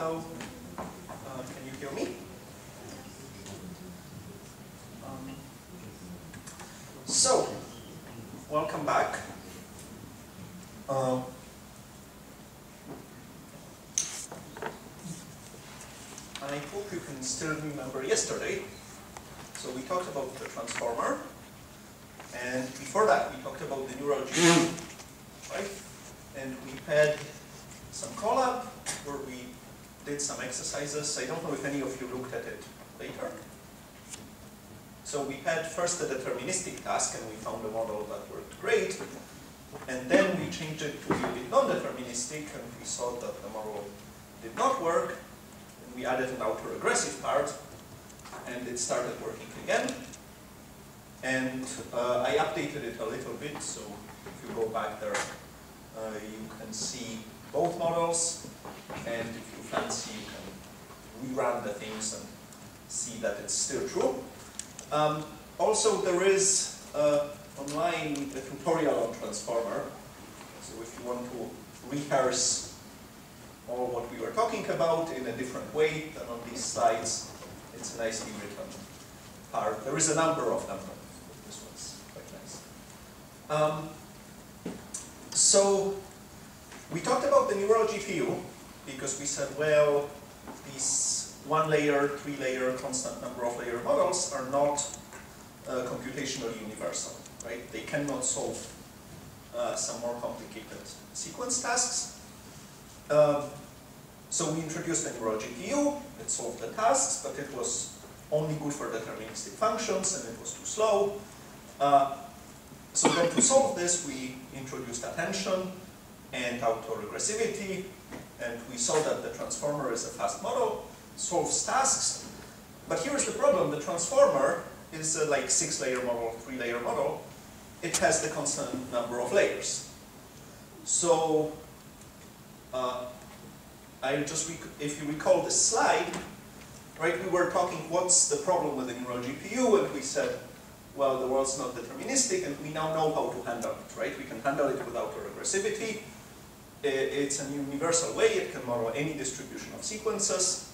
Hello. Can you hear me? So, welcome back. I hope you can still remember yesterday. So we talked about the transformer, and before that we talked about the neural GPU, right? And we had some Colab where we did some exercises. I don't know if any of you looked at it later. So we had first the deterministic task, and we found a model that worked great. And then we changed it to be non-deterministic, and we saw that the model did not work. And we added an autoregressive part, and it started working again. And I updated it a little bit, so if you go back there, you can see both models, and if you fancy, you can rerun the things and see that it's still true. Also, there is online a tutorial on transformer, so if you want to rehearse all what we were talking about in a different way than on these slides, it's a nicely written part. There is a number of them, but this one's quite nice. So we talked about the neural GPU because we said, well, these one-layer, three-layer, constant number of layer models are not computationally universal, right? They cannot solve some more complicated sequence tasks. So we introduced the neural GPU. It solved the tasks, but it was only good for deterministic functions, and it was too slow. So then to solve this, we introduced attention and autoregressivity, and we saw that the transformer is a fast model, solves tasks. But here's the problem: the transformer is a like 6-layer model, 3-layer model. It has the constant number of layers. So if you recall this slide, right, we were talking what's the problem with the neural GPU, and we said, well, the world's not deterministic, and we now know how to handle it, right? We can handle it without autoregressivity. It's a universal way. It can model any distribution of sequences.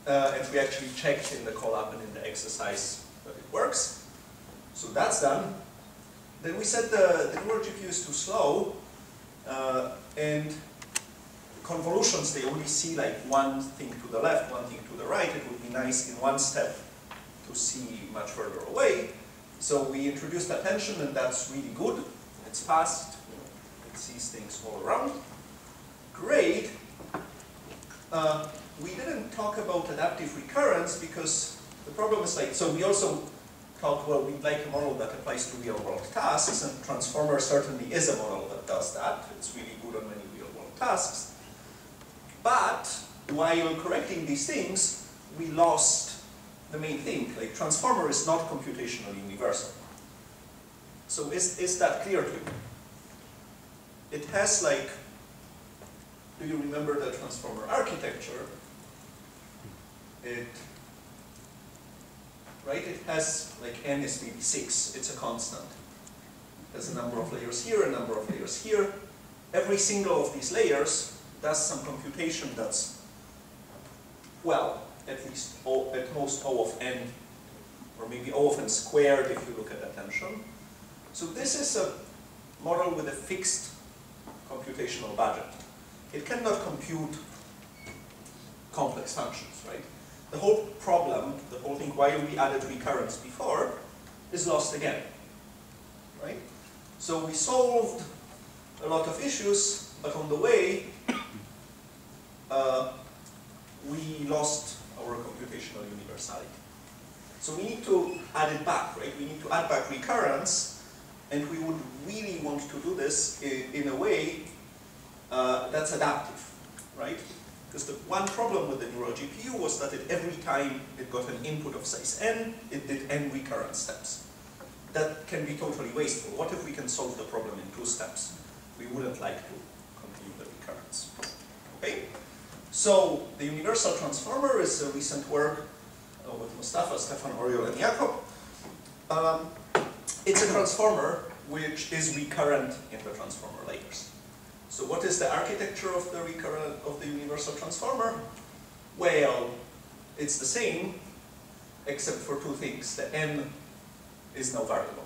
And we actually checked in the Colab and in the exercise that it works. So that's done. Then we said the neural GPU is too slow, and convolutions, they only see like one thing to the left, one thing to the right. It would be nice in one step to see much further away. So we introduced attention, and that's really good. It's fast. It sees things all around. Great. We didn't talk about adaptive recurrence because the problem is like, so we also thought, well, we'd like a model that applies to real-world tasks, and transformer certainly is a model that does that. It's really good on many real-world tasks. But while correcting these things, we lost the main thing. Like, transformer is not computationally universal. So is that clear to you? It has like, do you remember the transformer architecture? It has like n is maybe 6. It's a constant. There's a number of layers here, a number of layers here. Every single of these layers does some computation that's, well, at least at most O of n, or maybe O of n squared if you look at attention. So this is a model with a fixed computational budget. It cannot compute complex functions, right? The whole problem, the whole thing why we added recurrence before, is lost again, right? So we solved a lot of issues, but on the way, we lost our computational universality. So we need to add it back, right? We need to add back recurrence, and we would really want to do this in a way that's adaptive, right? Because the one problem with the neural GPU was that every time it got an input of size n, it did n recurrent steps. That can be totally wasteful. What if we can solve the problem in 2 steps? We wouldn't like to continue the recurrence. Okay? So the universal transformer is a recent work with Mustafa, Stefan, Oriol, and Jakob. It's a transformer which is recurrent in the transformer layers. So what is the architecture of the universal transformer? Well, it's the same, except for two things. The n is now variable,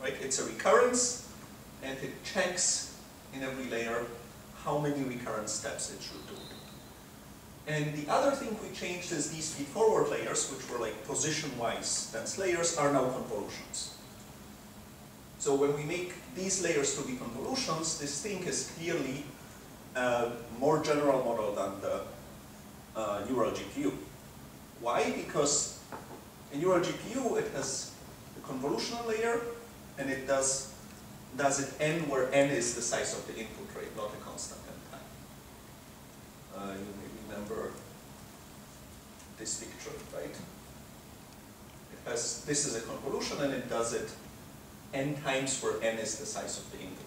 right? It's a recurrence, and it checks in every layer how many recurrent steps it should do. And the other thing we changed is these feed-forward layers, which were like position-wise dense layers, are now convolutions. So when we make these layers to be convolutions, this thing is clearly a more general model than the neural GPU. Why? Because in neural GPU it has a convolutional layer, and it does it n where n is the size of the input rate, not a constant n time. You may remember this picture, right? It has, this is a convolution, and it does it n times where n is the size of the input.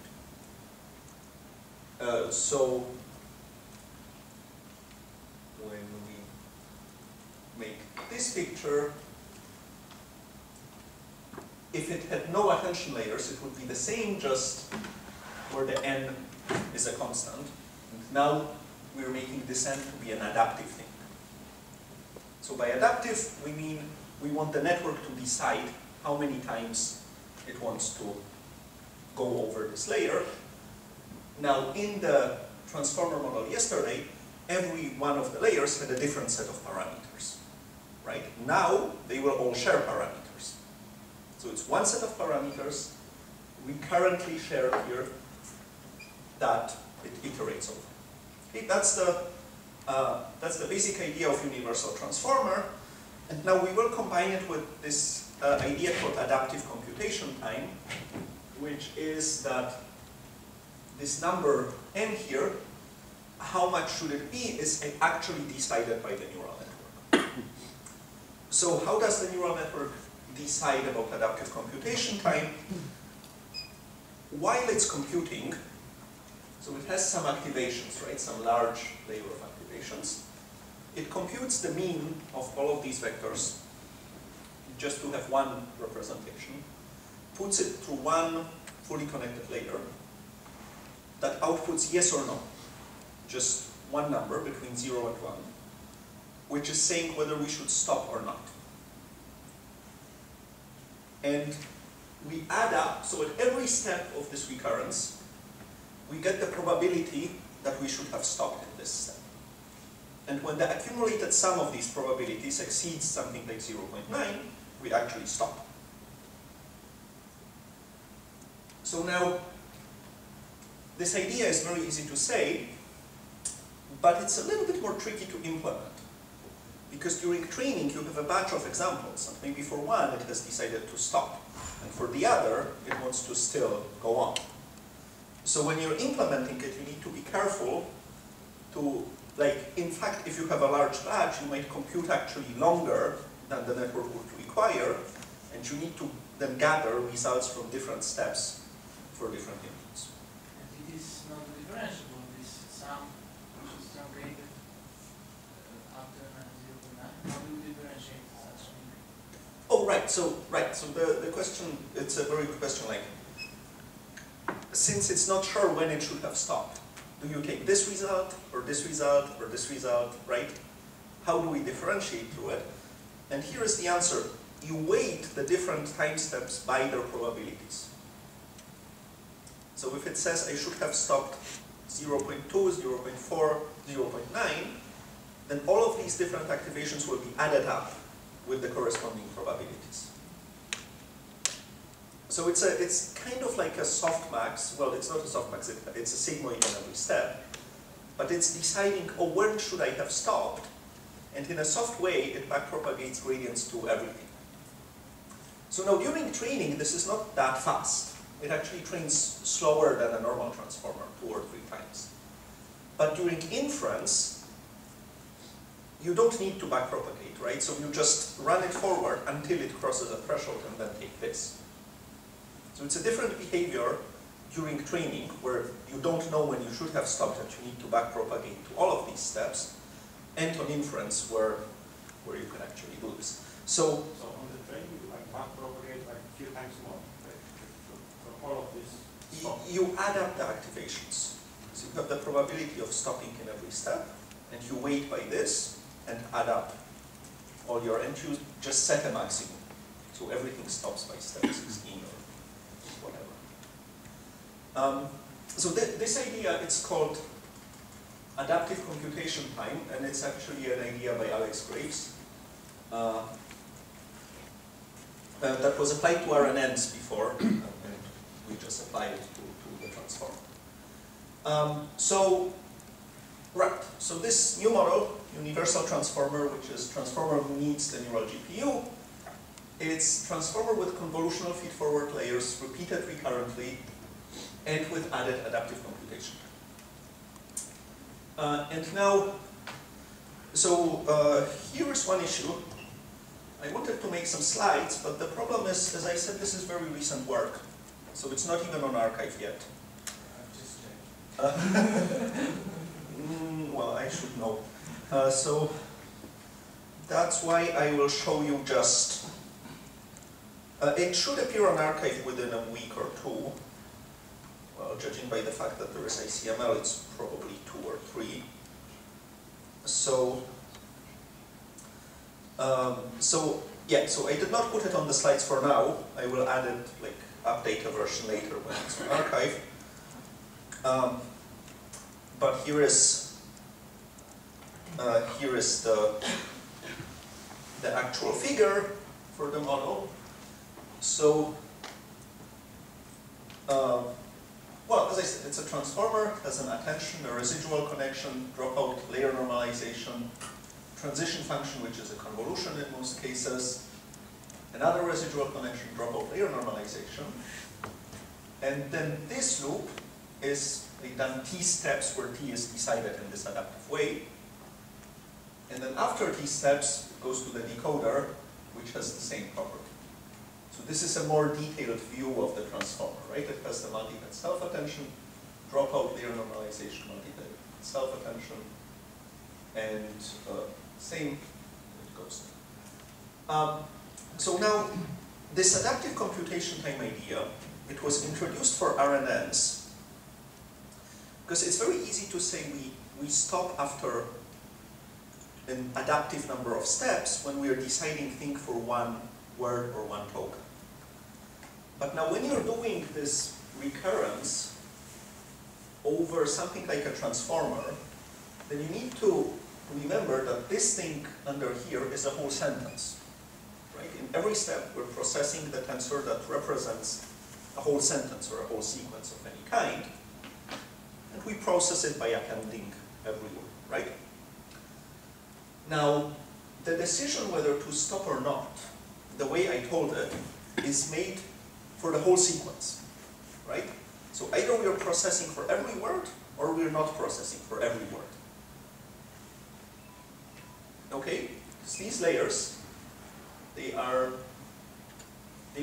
So when we make this picture, if it had no attention layers, it would be the same, just where the n is a constant. And now we're making this n to be an adaptive thing. So by adaptive, we mean we want the network to decide how many times it wants to go over this layer. Now, in the transformer model yesterday, every one of the layers had a different set of parameters, right? Now, they will all share parameters. So it's one set of parameters we currently share here that it iterates over. Okay, that's the basic idea of universal transformer. And now we will combine it with this idea called adaptive computation time, which is that this number n here, how much should it be, is actually decided by the neural network. So how does the neural network decide about adaptive computation time? While it's computing, so it has some activations, right? Some large layer of activations. It computes the mean of all of these vectors, just to have one representation, puts it through one fully connected layer that outputs yes or no, just one number between 0 and 1, which is saying whether we should stop or not. And we add up, so at every step of this recurrence, we get the probability that we should have stopped at this step. And when the accumulated sum of these probabilities exceeds something like 0.9, we actually stop. So now, this idea is very easy to say, but it's a little bit more tricky to implement. Because during training, you have a batch of examples, and maybe for one, it has decided to stop. And for the other, it wants to still go on. So when you're implementing it, you need to be careful to, like, in fact, if you have a large batch, you might compute actually longer than the network would require, and you need to then gather results from different steps for different inputs. And it is not differentiable, this sum, which is truncated after 0.9. How do you differentiate such thing? Oh, right. So the question, it's a very good question. Like, since it's not sure when it should have stopped, do you take this result, or this result, or this result, right? How do we differentiate through it? And here is the answer. You weight the different time steps by their probabilities. So if it says I should have stopped 0.2, 0.4, 0.9, then all of these different activations will be added up with the corresponding probabilities. So it's kind of like a softmax. Well, it's not a softmax, it's a sigmoid on every step. But it's deciding, oh, when should I have stopped? And in a soft way, it backpropagates gradients to everything. So now during training, this is not that fast. It actually trains slower than a normal transformer, 2 or 3 times. But during inference, you don't need to backpropagate, right? So you just run it forward until it crosses a threshold and then take this. So it's a different behavior during training where you don't know when you should have stopped and you need to backpropagate to all of these steps, and on inference where you can actually do this. So on the training, you like backpropagate like a few times more, right? For all of this. You add up the activations. So you have the probability of stopping in every step, and you weight by this, and add up all your, and you just set a maximum. So everything stops by step 16 or whatever. So this idea, it's called adaptive computation time, and it's actually an idea by Alex Graves. That was applied to RNNs before, and we just applied it to the transformer. So this new model, universal transformer, which is transformer who needs the neural GPU, it's transformer with convolutional feed-forward layers repeated recurrently and with added adaptive computation. And now, so here is one issue. I wanted to make some slides, but the problem is, as I said, this is very recent work. So it's not even on archive yet. I've just checked. Well, I should know. So that's why I will show you just, it should appear on archive within a week or two. Well, judging by the fact that there is ICML, it's probably 2 or 3. So I did not put it on the slides for now. I will add it, like, update a version later when it's on archive. But here is the actual figure for the model. So, well, as I said, it's a transformer, has an attention, a residual connection, dropout, layer normalization, transition function, which is a convolution in most cases, another residual connection, dropout, layer normalization. And then this loop is done t steps where t is decided in this adaptive way. And then after t steps, it goes to the decoder, which has the same property. So this is a more detailed view of the transformer, right? It has the multi-bit self-attention, dropout, layer normalization, multi-bit self-attention, and same, it goes. So now, this adaptive computation time idea, it was introduced for RNNs, because it's very easy to say we stop after an adaptive number of steps when we are deciding things for one word or one token. But now when you're doing this recurrence over something like a transformer, then you need to remember that this thing under here is a whole sentence. Right? In every step, we're processing the tensor that represents a whole sentence or a whole sequence of any kind. And we process it by appending every word, right? Now, the decision whether to stop or not, the way I told it, is made for the whole sequence, right? So either we are processing for every word, or we are not processing for every word. Okay? Because these layers, they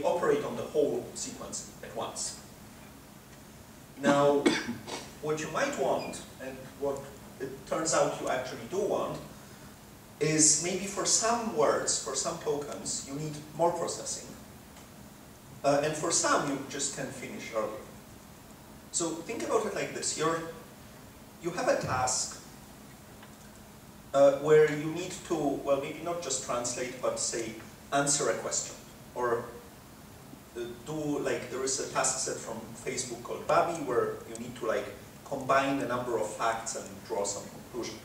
operate on the whole sequence at once. Now, what you might want, and what it turns out you actually do want, is maybe for some words, for some tokens, you need more processing. And for some, you just can finish earlier. So think about it like this. You have a task where you need to, well, maybe not just translate, but say, answer a question. Or do, like, there is a task set from Facebook called Babi, where you need to, like, combine a number of facts and draw some conclusion.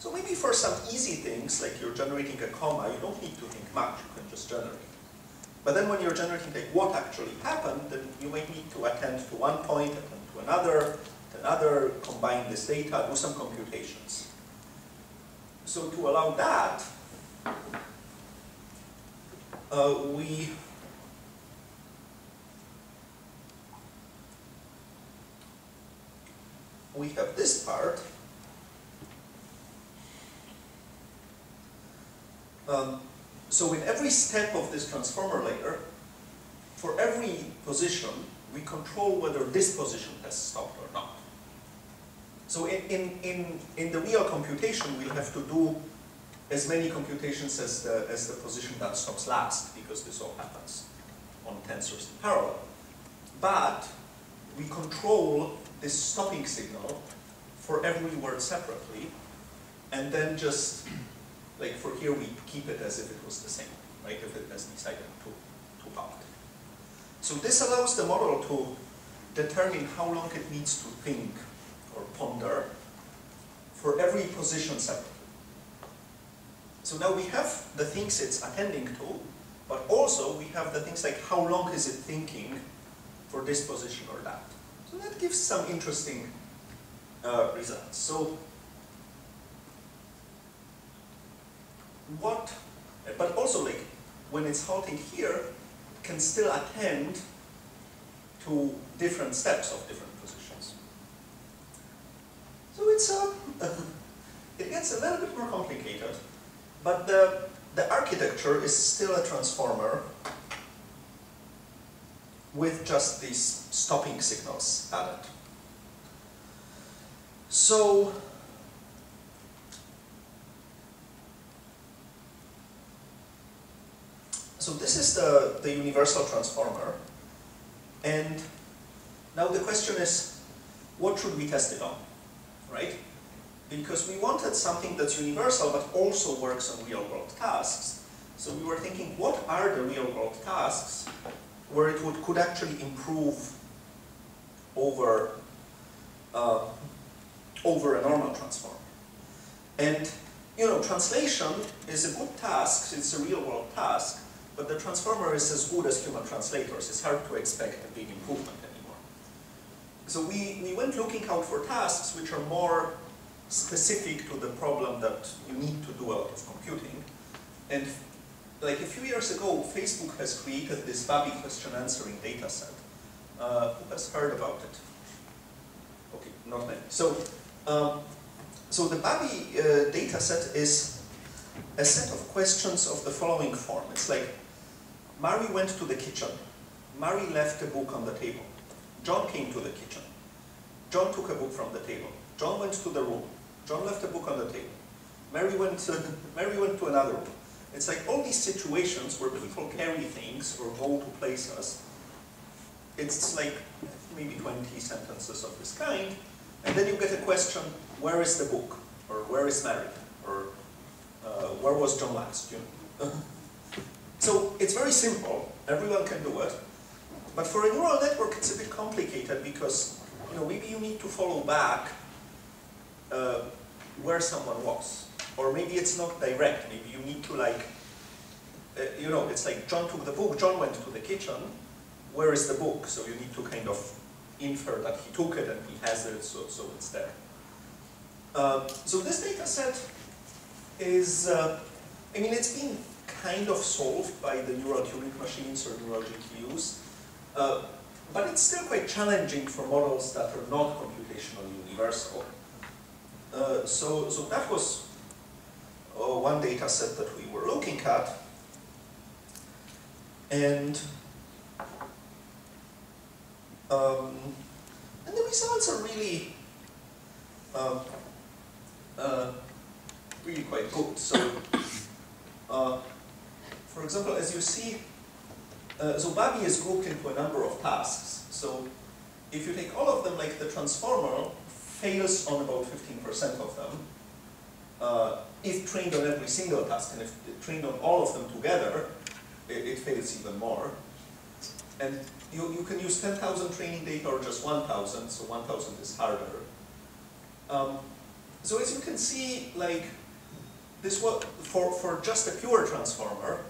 So maybe for some easy things, like you're generating a comma, you don't need to think much, you can just generate. But then when you're generating like what actually happened, then you might need to attend to one point, attend to another, combine this data, do some computations. So to allow that, we have this part. So in every step of this transformer layer, for every position, we control whether this position has stopped or not. So in the real computation, we'll have to do as many computations as the position that stops last, because this all happens on tensors in parallel. But we control this stopping signal for every word separately, and then just like for here we keep it as if it was the same, right, if it has decided to part. So this allows the model to determine how long it needs to think or ponder for every position separately. So now we have the things it's attending to, but also we have the things like how long is it thinking for this position or that. So that gives some interesting results. So but also like when it's halting here, it can still attend to different steps of different positions. So it's it gets a little bit more complicated, but the architecture is still a transformer with just these stopping signals added. So this is the universal transformer, and now the question is, what should we test it on, right? Because we wanted something that's universal but also works on real-world tasks. So we were thinking, what are the real-world tasks where it could actually improve over a normal transformer? And you know, translation is a good task, it's a real-world task, but the transformer is as good as human translators. It's hard to expect a big improvement anymore. So we went looking out for tasks which are more specific to the problem that you need to do out of computing. And like a few years ago, Facebook has created this Babi question answering data set. Who has heard about it? Okay, not many. So the Babi data set is a set of questions of the following form. It's like, Mary went to the kitchen. Mary left a book on the table. John came to the kitchen. John took a book from the table. John went to the room. John left a book on the table. Mary went to another room. It's like all these situations where people carry things or go to places. It's like maybe 20 sentences of this kind. And then you get a question, where is the book? Or where is Mary? Or where was John last? You know? So it's very simple. Everyone can do it. But for a neural network, it's a bit complicated because maybe you need to follow back where someone was. Or maybe it's not direct. Maybe you need to it's like John took the book, John went to the kitchen. Where is the book? So you need to kind of infer that he took it and he has it, so it's there. So this data set is, it's been kind of solved by the neural Turing machines or neural GPUs, but it's still quite challenging for models that are not computationally universal. So that was one data set that we were looking at, and the results are really really quite good. So, for example, as you see, so Babi is grouped into a number of tasks. So if you take all of them, like the transformer fails on about 15% of them, if trained on every single task, and if trained on all of them together, it fails even more. And you can use 10,000 training data or just 1,000, so 1,000 is harder. So as you can see, like this was for just a pure transformer,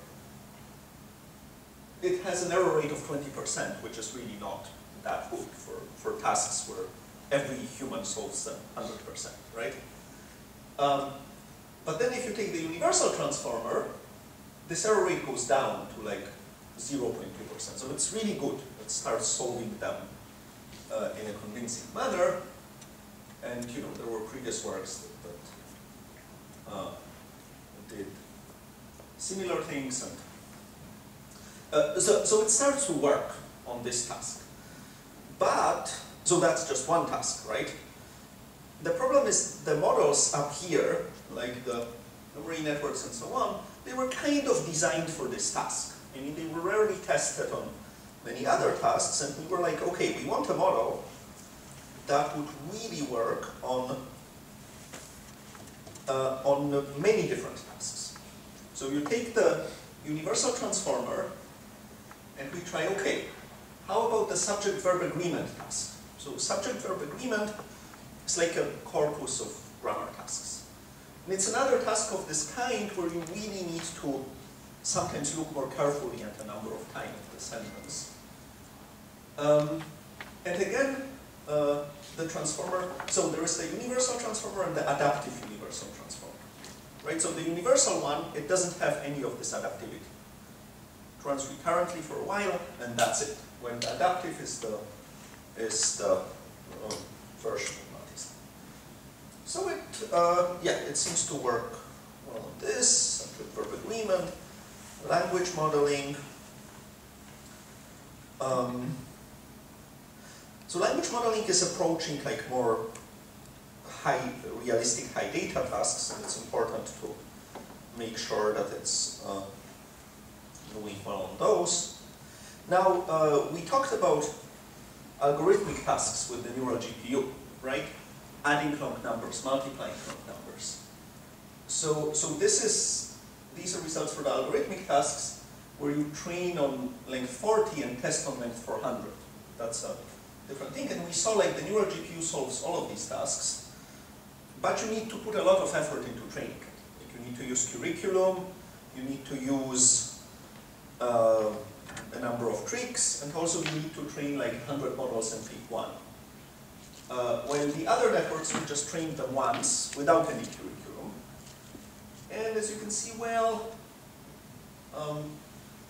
it has an error rate of 20%, which is really not that good for tasks where every human solves them 100%, right? But then if you take the universal transformer, this error rate goes down to like 0.2%. So it's really good. It starts solving them in a convincing manner. And there were previous works that did similar things. And so it starts to work on this task. But, so that's just one task, right? The problem is the models up here, like the memory networks and so on, they were kind of designed for this task. I mean, they were rarely tested on many other tasks, and we were like, okay, we want a model that would really work on many different tasks. So you take the universal transformer and we try, okay, how about the subject-verb agreement task? So subject-verb agreement is like a corpus of grammar tasks. And it's another task of this kind where you really need to sometimes look more carefully at a number of times of the sentence. And again, the transformer, so there is the universal transformer and the adaptive universal transformer. Right, so the universal one, it doesn't have any of this adaptivity. It runs recurrently for a while, and that's it. When the adaptive is the version of Macias. So it seems to work well on this, subject-verb agreement, language modeling. So language modeling is approaching like more realistic high data tasks, and it's important to make sure that it's doing well on those. Now, we talked about algorithmic tasks with the neural GPU, right? Adding long numbers, multiplying long numbers. So these are results for the algorithmic tasks where you train on length 40 and test on length 400. That's a different thing. And we saw like the neural GPU solves all of these tasks, but you need to put a lot of effort into training it. Like you need to use curriculum, you need to use a number of tricks, and also you need to train like 100 models and pick one. While the other networks, we just trained them once without any curriculum. And as you can see, well,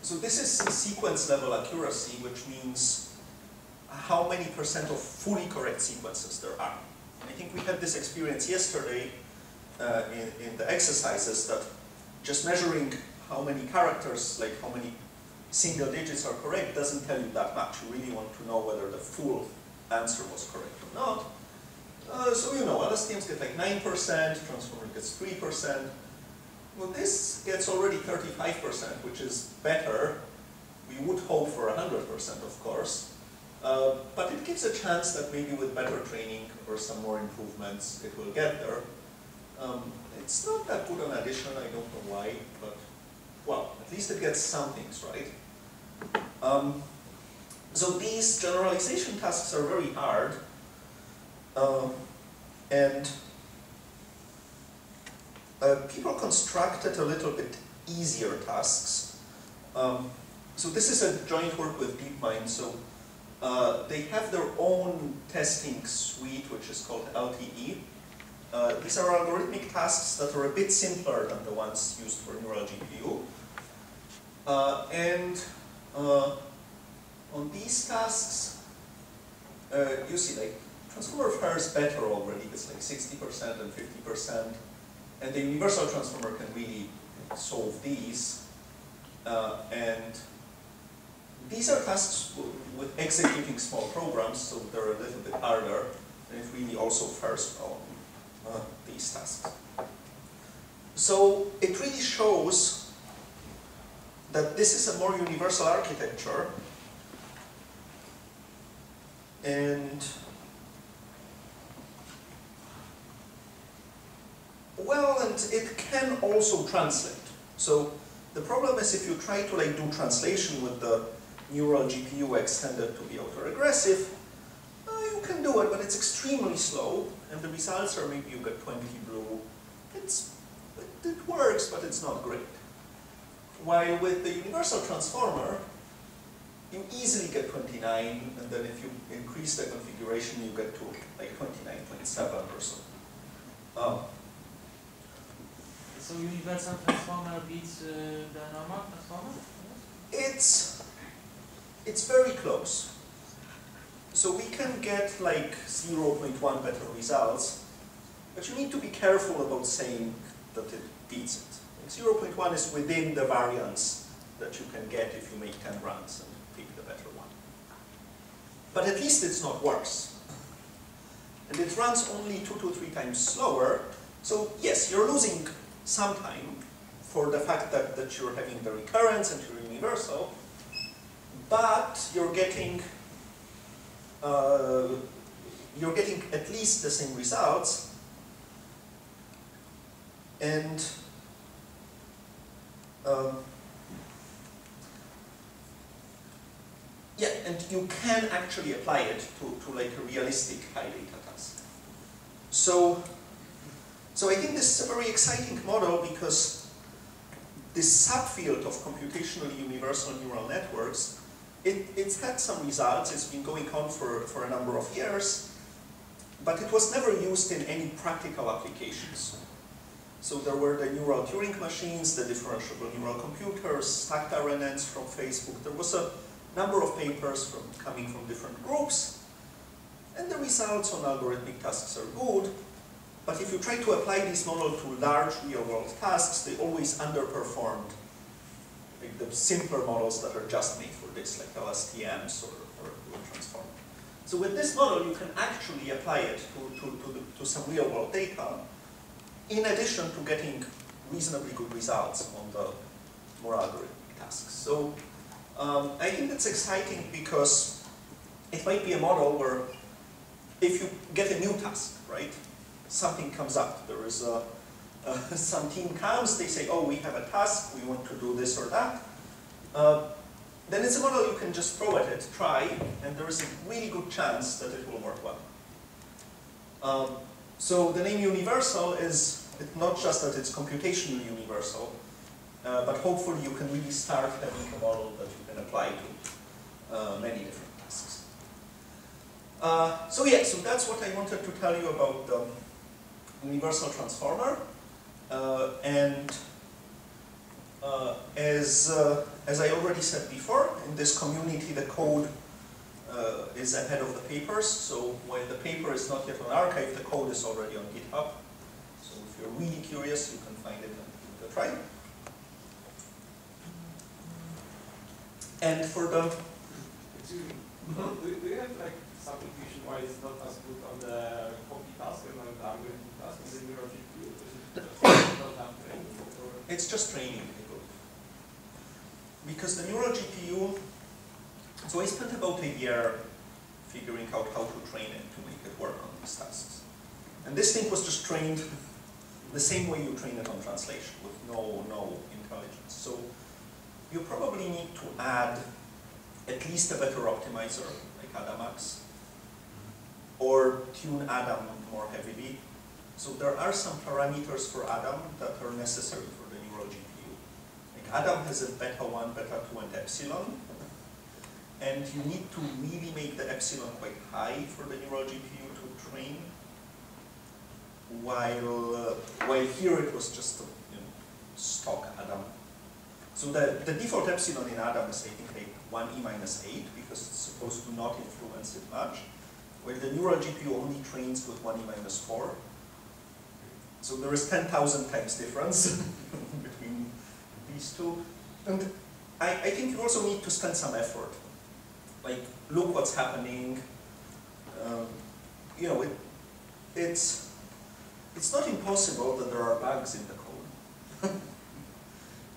so this is sequence level accuracy, which means how many % of fully correct sequences there are. And I think we had this experience yesterday in the exercises that just measuring how many characters, like how many single digits are correct, doesn't tell you that much. You really want to know whether the full answer was correct or not. So you know, LSTMs get like 9%, transformer gets 3%. Well, this gets already 35%, which is better. We would hope for 100%, of course. But it gives a chance that maybe with better training or some more improvements, it will get there. It's not that good on addition, I don't know why, but well, at least it gets some things right. So these generalization tasks are very hard, and people constructed a little bit easier tasks. So this is a joint work with DeepMind. So they have their own testing suite, which is called LTE. These are algorithmic tasks that are a bit simpler than the ones used for neural GPU. On these tasks, you see like transformer fares better already. It's like 60% and 50%. And the universal transformer can really solve these. And these are tasks with executing small programs, so they're a little bit harder. And it really also fares well on these tasks. So it really shows that this is a more universal architecture. And well, and it can also translate. So the problem is if you try to like do translation with the neural GPU extended to be autoregressive, you can do it, but it's extremely slow, and the results are maybe you get 20 blue. It works, but it's not great. While with the universal transformer, you easily get 29, and then if you increase the configuration, you get to like 29.7 or so. So universal transformer beats the normal transformer? It's very close. So we can get like 0.1 better results, but you need to be careful about saying that it beats it. Like 0.1 is within the variance that you can get if you make 10 runs and pick the better one. But at least it's not worse. And it runs only 2 to 3 times slower. So yes, you're losing some time for the fact that you're having the recurrence and you're universal, but you're getting at least the same results. And yeah, and you can actually apply it to like a realistic high data task. So I think this is a very exciting model because this subfield of computationally universal neural networks, it's had some results. It's been going on for a number of years, but it was never used in any practical applications. So there were the neural Turing machines, the differentiable neural computers, stacked RNNs from Facebook. There was a number of papers coming from different groups, and the results on algorithmic tasks are good. But if you try to apply this model to large real-world tasks, they always underperformed like the simpler models that are just made for this, like LSTMs or transformer. So with this model, you can actually apply it to some real-world data, in addition to getting reasonably good results on the more algorithmic tasks. So I think that's exciting because it might be a model where if you get a new task, right? Something comes up. There is some team comes, they say, oh, we have a task, we want to do this or that. Then it's a model you can just throw at it, try, and there is a really good chance that it will work well. So the name universal is not just that it's computationally universal, but hopefully you can really start having a model that you can apply to many different tasks. So yeah, so that's what I wanted to tell you about the universal transformer. As I already said before, in this community the code is ahead of the papers. So while the paper is not yet on archive, the code is already on GitHub. So if you're really curious, you can find it and give it a try. And for the... Do you have like some intuition why it's not as good on the copy task and on the algorithm task in the neural GPU? It's just training. Because the neural GPU, so I spent about a year figuring out how to train it to make it work on these tasks. And this thing was just trained the same way you train it on translation, with no intelligence. So you probably need to add at least a better optimizer, like ADAMAX, or tune Adam more heavily. So there are some parameters for Adam that are necessary for the neural GPU. Like Adam has a beta 1, beta 2, and epsilon. And you need to really make the epsilon quite high for the neural GPU to train. While here it was just a stock Adam. So the default epsilon in Adam is I think like 1e minus 8 because it's supposed to not influence it much. While the neural GPU only trains with 1e minus 4. So there is 10,000 times difference between these two. And I think you also need to spend some effort. Like, look what's happening. It's not impossible that there are bugs in the code.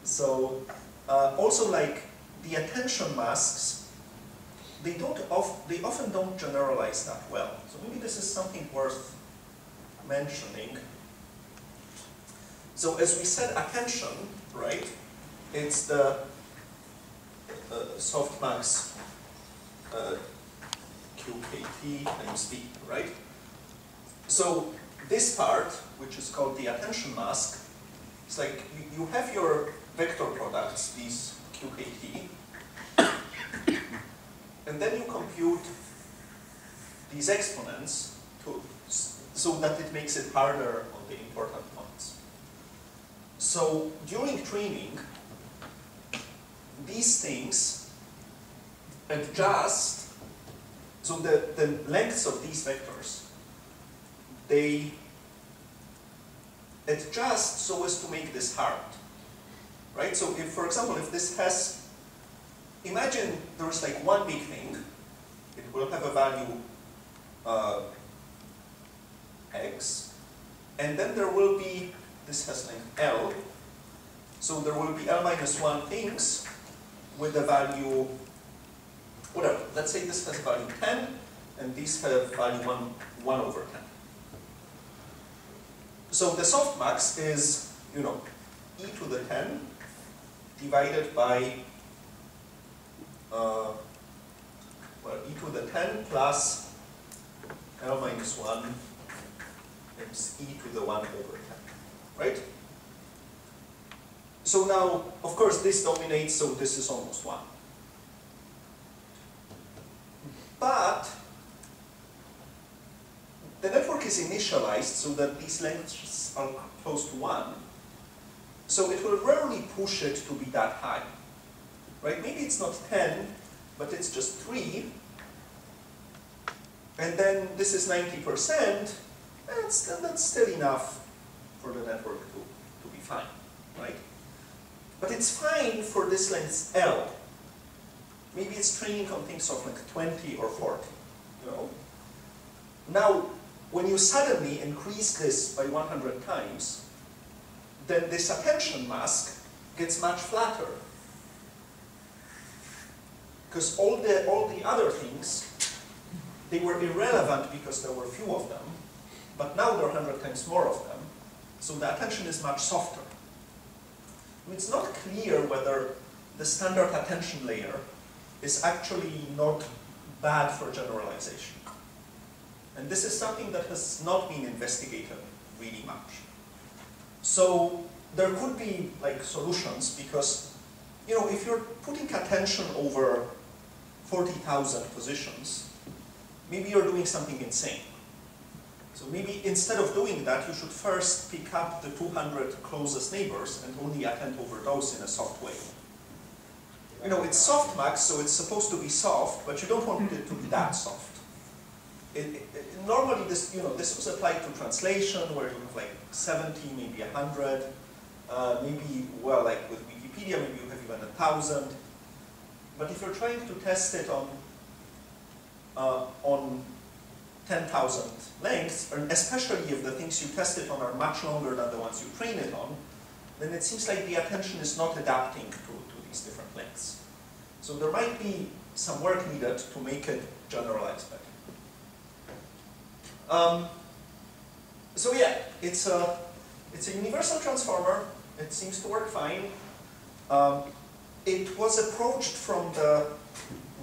So, also like the attention masks, they often don't generalize that well. So maybe this is something worth mentioning. So as we said, attention, right? It's the softmax QKT times D, right? So this part, which is called the attention mask, it's like you have your vector products, these QKT, and then you compute these exponents so that it makes it harder on the important points. So during training, these things adjust, so the lengths of these vectors, they adjust so as to make this hard, right? So if, for example, if this has, imagine there is like one big thing, it will have a value x, and then there will be, this has length L, so there will be L minus 1 things with the value, whatever, let's say this has value 10, and these have value 1 over 10. So the softmax is, e to the 10 divided by well, e to the 10 plus L minus 1 times e to the 1 over 10, right? So now, of course, this dominates, so this is almost 1. But the network is initialized so that these lengths are close to 1. So it will rarely push it to be that high, right? Maybe it's not 10, but it's just 3. And then this is 90%, that's still enough for the network to be fine, right? But it's fine for this length L. Maybe it's training on things of like 20 or 40, you know? Now, when you suddenly increase this by 100 times, then this attention mask gets much flatter. Because all the other things, they were irrelevant because there were few of them, but now there are 100 times more of them, so the attention is much softer. It's not clear whether the standard attention layer is actually not bad for generalization. And this is something that has not been investigated really much. So there could be like solutions because, you know, if you're putting attention over 40,000 positions, maybe you're doing something insane. So maybe instead of doing that, you should first pick up the 200 closest neighbors and only attend over those in a soft way. You know, it's softmax, so it's supposed to be soft, but you don't want it to be that soft. Normally, this, you know, this was applied to translation, where you have like 70, maybe 100, maybe, well, like with Wikipedia, maybe you have even 1,000. But if you're trying to test it on 10,000 lengths, and especially if the things you test it on are much longer than the ones you train it on, then it seems like the attention is not adapting to these different lengths. So there might be some work needed to make it generalize better. So yeah, it's a universal transformer. It seems to work fine. It was approached from the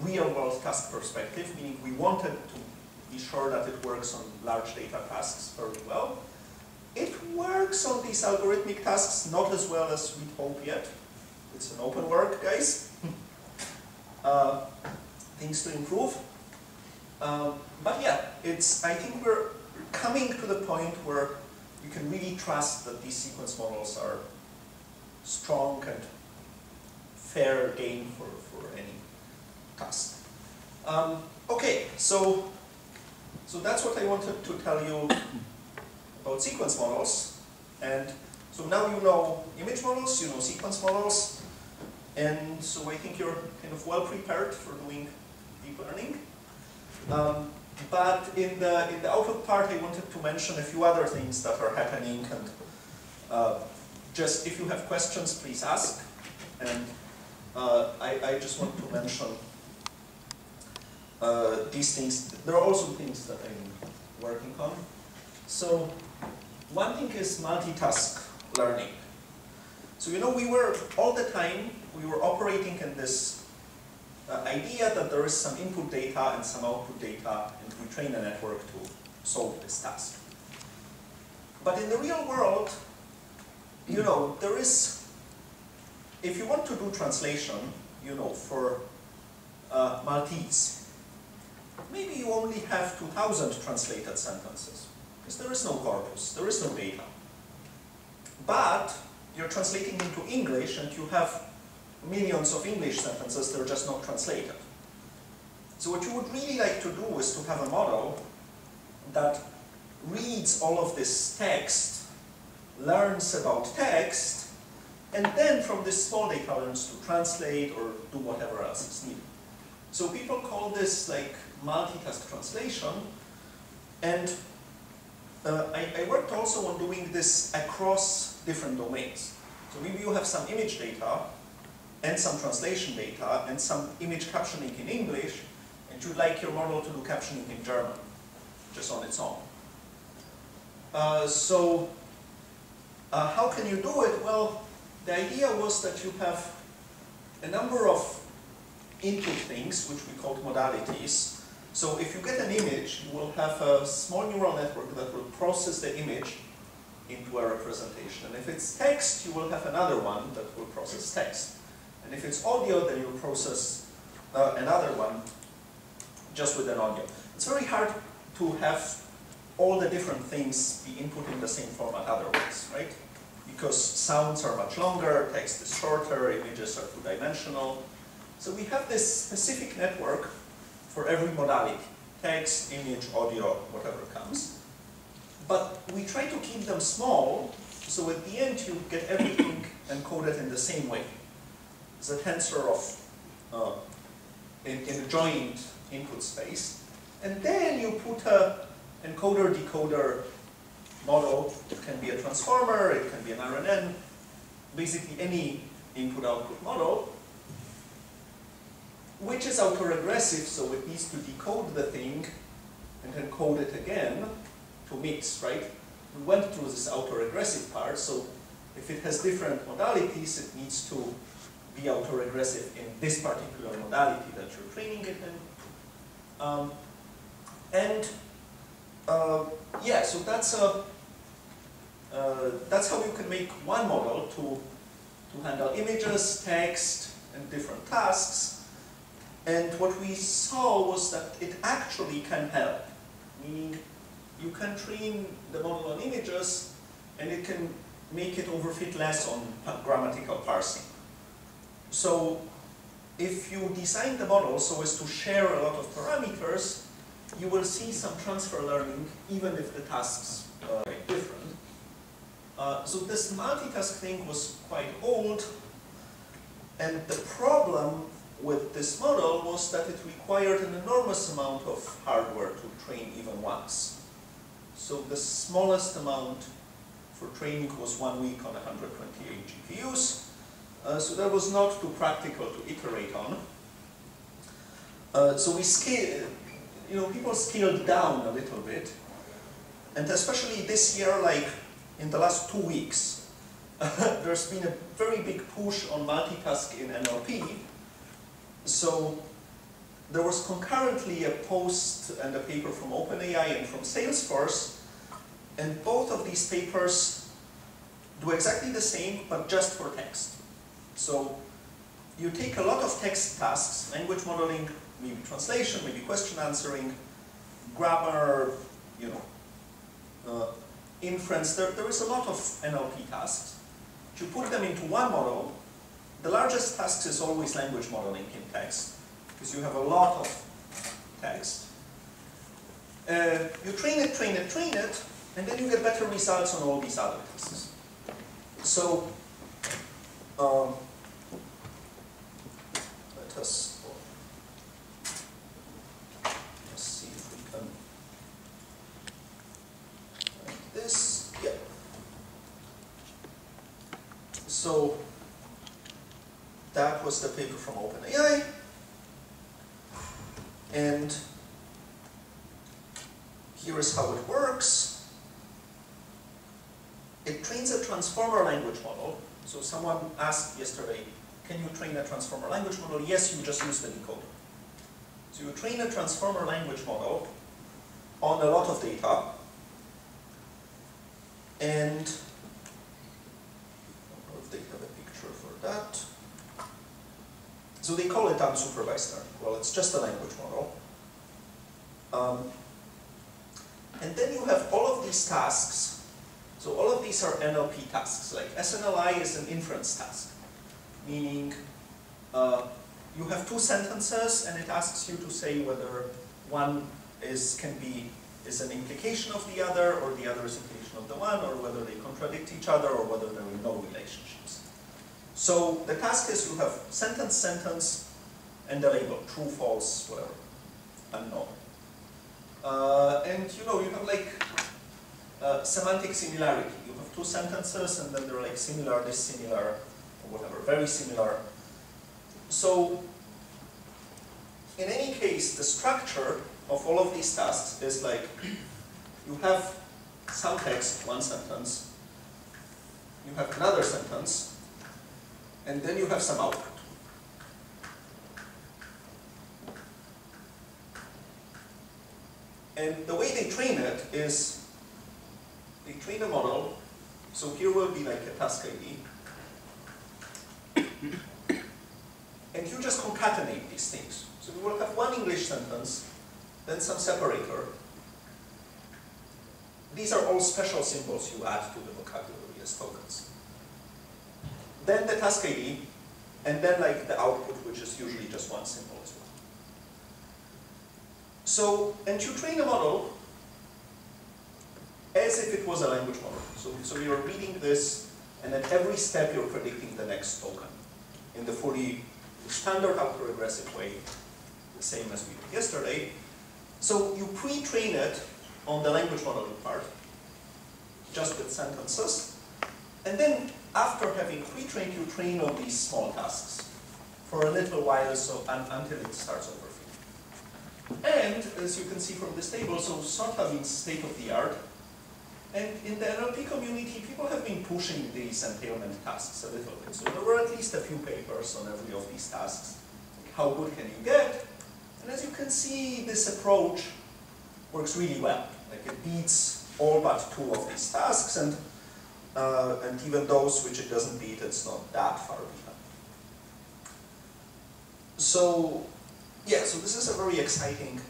real-world task perspective, meaning we wanted to be sure that it works on large data tasks very well. It works on these algorithmic tasks not as well as we'd hope yet. It's an open work, guys. Things to improve. But yeah, I think we're coming to the point where you can really trust that these sequence models are strong and fair game for any task. Okay, so that's what I wanted to tell you about sequence models. And so now you know image models, you know sequence models, and so I think you're kind of well prepared for doing deep learning. But in the outlook part, I wanted to mention a few other things that are happening, and just if you have questions, please ask. And I just want to mention these things. There are also things that I'm working on. So one thing is multitask learning. So you know, we were operating in this idea that there is some input data and some output data, and we train a network to solve this task. But in the real world, you know, there is, if you want to do translation, you know, for Maltese, maybe you only have 2,000 translated sentences, because there is no corpus, there is no data. But you're translating into English, and you have millions of English sentences, they're just not translated. So what you would really like to do is to have a model that reads all of this text, learns about text, and then from this small data learns to translate or do whatever else is needed. So people call this like multitask translation, and I worked also on doing this across different domains. So maybe you have some image data, and some translation data, and some image captioning in English, and you'd like your model to do captioning in German, just on its own. How can you do it? Well, the idea was that you have a number of input things, which we call modalities. So if you get an image, you will have a small neural network that will process the image into a representation. And if it's text, you will have another one that will process text. And if it's audio, then you'll process another one just with an audio. It's very hard to have all the different things be input in the same format otherwise, right? Because sounds are much longer, text is shorter, images are two-dimensional. So we have this specific network for every modality, text, image, audio, whatever comes. But we try to keep them small, so at the end you get everything encoded in the same way. It's a tensor of in a joint input space. And then you put a encoder-decoder model. It can be a transformer, it can be an RNN, basically any input-output model, which is autoregressive, so it needs to decode the thing and encode it again to mix, right? We went through this autoregressive part, so if it has different modalities, it needs to be autoregressive in this particular modality that you're training it in. Yeah, so that's how you can make one model to handle images, text, and different tasks. And what we saw was that it actually can help, meaning you can train the model on images, and it can make it overfit less on grammatical parsing. So if you design the model so as to share a lot of parameters, you will see some transfer learning, even if the tasks are different. So this multitask thing was quite old, and the problem with this model was that it required an enormous amount of hardware to train even once. So the smallest amount for training was 1 week on 128 GPUs. So that was not too practical to iterate on. So we scaled, people scaled down a little bit. And especially this year, like in the last 2 weeks, there's been a very big push on multitask in NLP. So there was concurrently a post and a paper from OpenAI and from Salesforce, and both of these papers do exactly the same, but just for text. So you take a lot of text tasks, language modeling, maybe translation, maybe question answering, grammar, inference. There is a lot of NLP tasks. You put them into one model. The largest task is always language modeling in text, because you have a lot of text. You train it, and then you get better results on all these other tasks. So, let's see if we can find this. Yeah. So, that was the paper from OpenAI. And here is how it works. It trains a transformer language model. So someone asked yesterday, can you train a transformer language model? Yes, you just use the decoder. So you train a transformer language model on a lot of data. And I don't know if they have a picture for that. So they call it unsupervised learning. Well, it's just a language model. And then you have all of these tasks. So all of these are NLP tasks. Like SNLI is an inference task, meaning you have two sentences, and it asks you to say whether one is an implication of the other, or the other is implication of the one, or whether they contradict each other, or whether there are no relationships. So the task is you have sentence, and the label, true, false, whatever, unknown. And you have like semantic similarity. You have two sentences, and then they're like similar, dissimilar, or whatever, very similar. So in any case, the structure of all of these tasks is like, you have some text, one sentence, you have another sentence, and then you have some output. And the way they train it is, they train a model, so here will be like a task ID, and you just concatenate these things. So you will have one English sentence, then some separator. These are all special symbols you add to the vocabulary as tokens. Then the task ID, and then like the output, which is usually just one symbol as well. So, and you train a model as if it was a language model. So you're reading this, and at every step you're predicting the next token in the fully standard autoregressive way, the same as we did yesterday. So you pre-train it on the language modeling part, just with sentences, and then after having pre-trained, you train on these small tasks for a little while, so until it starts overfitting. And as you can see from this table, so SOTA means state of the art. And in the NLP community, people have been pushing these entailment tasks a little bit. So there were at least a few papers on every of these tasks. Like how good can you get? And as you can see, this approach works really well. Like it beats all but two of these tasks, and even those which it doesn't beat, it's not that far behind. So, yeah, so this is a very exciting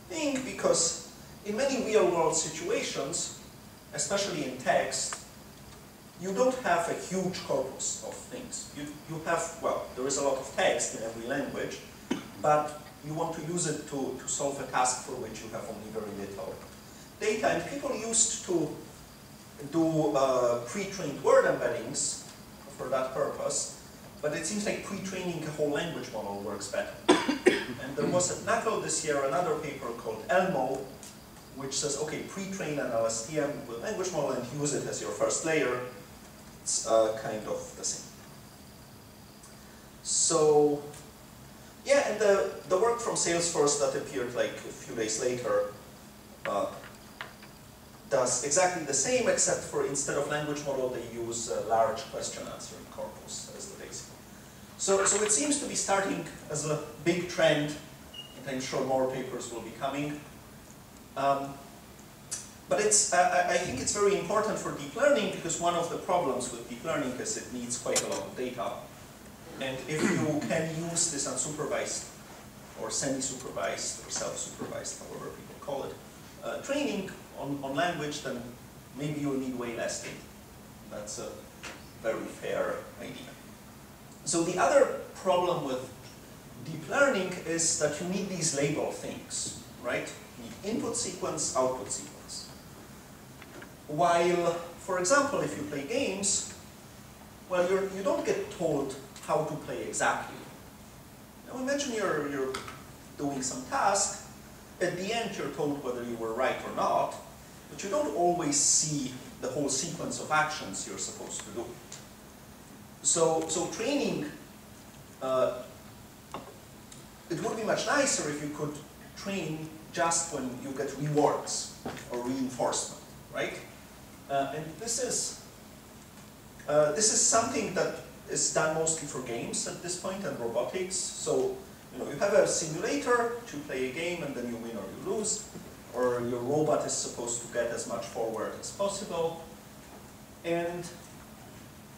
thing, because in many real-world situations, especially in text, you don't have a huge corpus of things. You have, well, there is a lot of text in every language, but you want to use it to solve a task for which you have only very little data. And people used to do pre-trained word embeddings for that purpose, but it seems like pre-training a whole language model works better. And there was at NACL this year another paper called ELMO, which says, okay, pre-train an LSTM with language model and use it as your first layer. It's kind of the same. So, yeah, and the work from Salesforce that appeared like a few days later does exactly the same, except for instead of language model, they use a large question answering corpus as the basic. So it seems to be starting as a big trend, and I'm sure more papers will be coming. But I think it's very important for deep learning, because one of the problems with deep learning is it needs quite a lot of data. And if you can use this unsupervised or semi-supervised or self-supervised, however people call it, training on language, then maybe you'll need way less data. That's a very fair idea. So the other problem with deep learning is that you need these label things, right? You need input sequence, output sequence. While, for example, if you play games, well, you don't get told how to play exactly. Now imagine you're doing some task. At the end, you're told whether you were right or not, but you don't always see the whole sequence of actions you're supposed to do. So training, it would be much nicer if you could train just when you get rewards or reinforcement, right? And this is something that is done mostly for games at this point and robotics. So you have a simulator to play a game, and then you win or you lose, or your robot is supposed to get as much forward as possible. And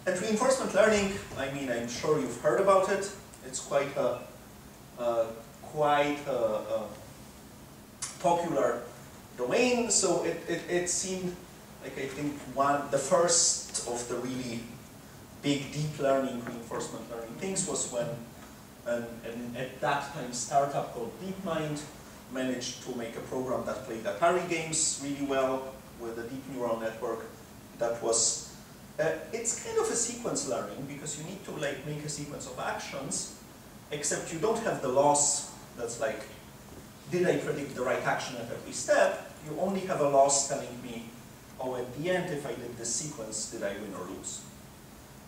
reinforcement learning, I mean, I'm sure you've heard about it. It's quite a popular domain. So it seemed like, I think, the first of the really big deep learning, reinforcement learning things was when an at that time startup called DeepMind managed to make a program that played Atari games really well with a deep neural network. That was, it's kind of a sequence learning, because you need to like make a sequence of actions, except you don't have the loss that's like, did I predict the right action at every step? You only have a loss telling me, oh, at the end, if I did this sequence, did I win or lose?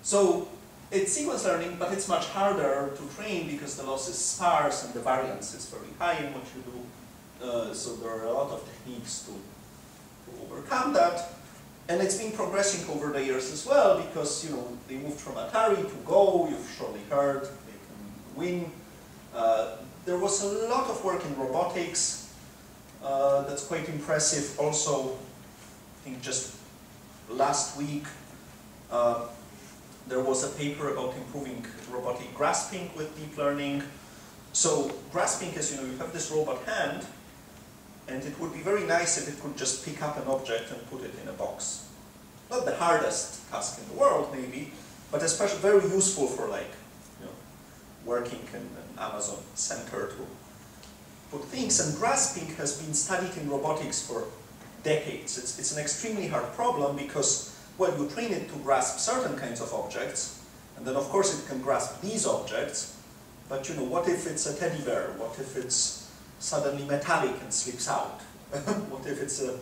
So it's sequence learning, but it's much harder to train because the loss is sparse and the variance is very high in what you do. So there are a lot of techniques to overcome that. And it's been progressing over the years as well, because they moved from Atari to Go. You've surely heard they can win. There was a lot of work in robotics. that's quite impressive. Also, I think just last week, there was a paper about improving robotic grasping with deep learning. So grasping is, you have this robot hand, and it would be very nice if it could just pick up an object and put it in a box. Not the hardest task in the world, maybe, but especially very useful for working in an Amazon center to put things. And grasping has been studied in robotics for decades. It's an extremely hard problem because, well, you train it to grasp certain kinds of objects, and then of course it can grasp these objects, but what if it's a teddy bear? What if it's suddenly metallic and slips out? What if it's a,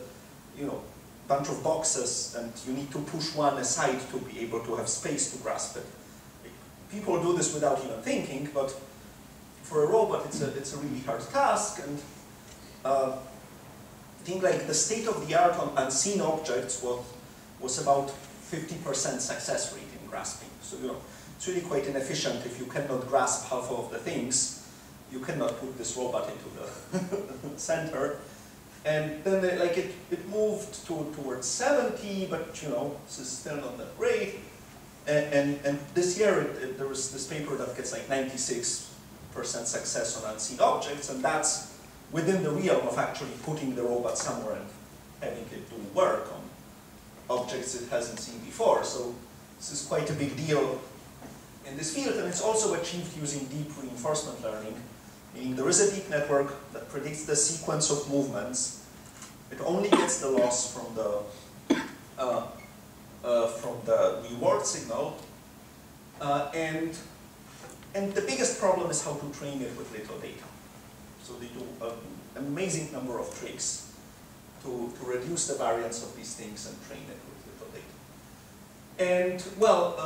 bunch of boxes and you need to push one aside to be able to have space to grasp it? People do this without even thinking, but for a robot it's a really hard task. And I think like the state of the art on unseen objects was about 50% success rate in grasping. So it's really quite inefficient. If you cannot grasp half of the things, you cannot put this robot into the center. And then it moved towards 70, but this is still not that great. And this year there was this paper that gets like 96% success on unseen objects, and that's within the realm of actually putting the robot somewhere and having it do work on objects it hasn't seen before. So this is quite a big deal in this field, and it's also achieved using deep reinforcement learning, meaning there is a deep network that predicts the sequence of movements. It only gets the loss from the reward signal, and the biggest problem is how to train it with little data. So they do an amazing number of tricks to reduce the variance of these things and train it with little data. And well,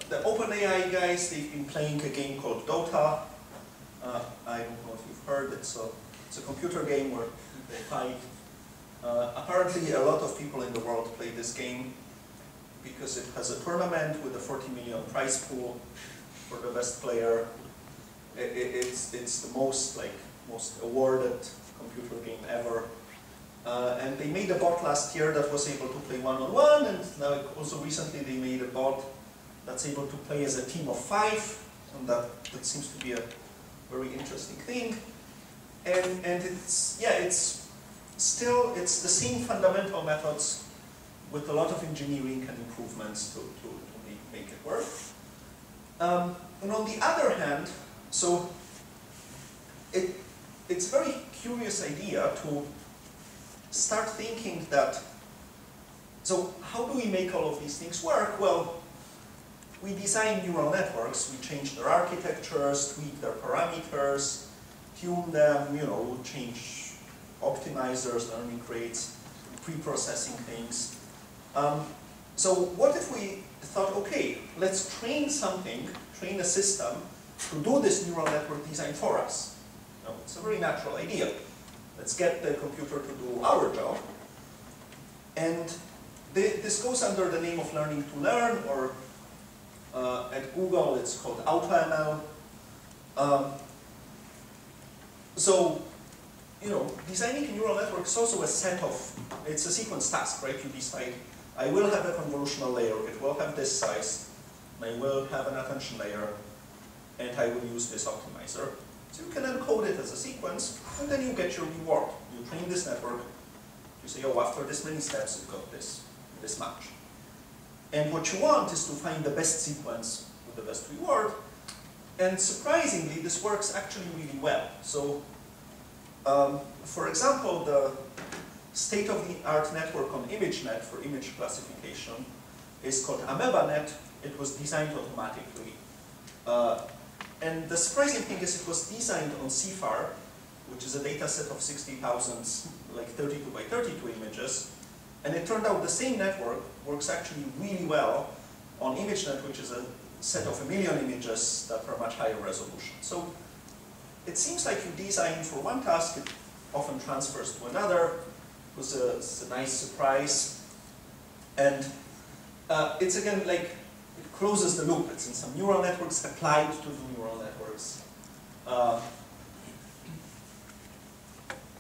the OpenAI guys, they've been playing a game called Dota. I don't know if you've heard it. It's a computer game where people fight. Apparently, a lot of people in the world play this game because it has a tournament with a 40 million prize pool for the best player. It's the most awarded computer game ever. And they made a bot last year that was able to play one-on-one, and now also recently they made a bot that's able to play as a team of 5, and that seems to be a very interesting thing. And it's the same fundamental methods with a lot of engineering and improvements to make it work. And on the other hand, so it's a very curious idea to start thinking that, so how do we make all of these things work? Well, we design neural networks, we change their architectures, tweak their parameters, tune them, change optimizers, learning rates, pre-processing things. So what if we thought, okay, let's train a system to do this neural network design for us? It's a very natural idea. Let's get the computer to do our job. And this goes under the name of learning to learn, or at Google it's called AutoML. So, designing a neural network is also it's a sequence task, right? You decide, I will have a convolutional layer, it will have this size, I will have an attention layer, and I will use this optimizer. So you can encode it as a sequence, and then you get your reward. You train this network, you say, oh, after this many steps, it got this much. And what you want is to find the best sequence with the best reward. And surprisingly, this works actually really well. So, for example, the state-of-the-art network on ImageNet for image classification is called AmoebaNet. It was designed automatically. And the surprising thing is it was designed on CFAR, which is a data set of 60,000, like 32 by 32 images. And it turned out the same network works actually really well on ImageNet, which is a set of 1 million images that are much higher resolution. So it seems like you design for one task, it often transfers to another. It's a nice surprise. And it's again like, it closes the loop. It's in some neural networks applied to the neural networks.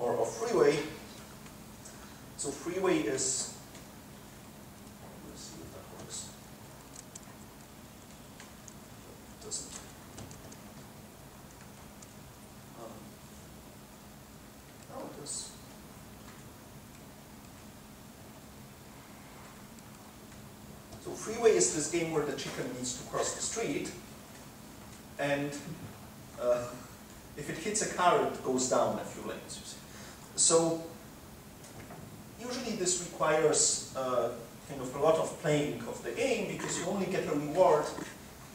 or freeway. So freeway is, let's see if that works. It doesn't. No, it does. So freeway is this game where the chicken needs to cross the street, and if it hits a car, it goes down a few lanes, you see. So usually this requires kind of a lot of playing of the game, because you only get a reward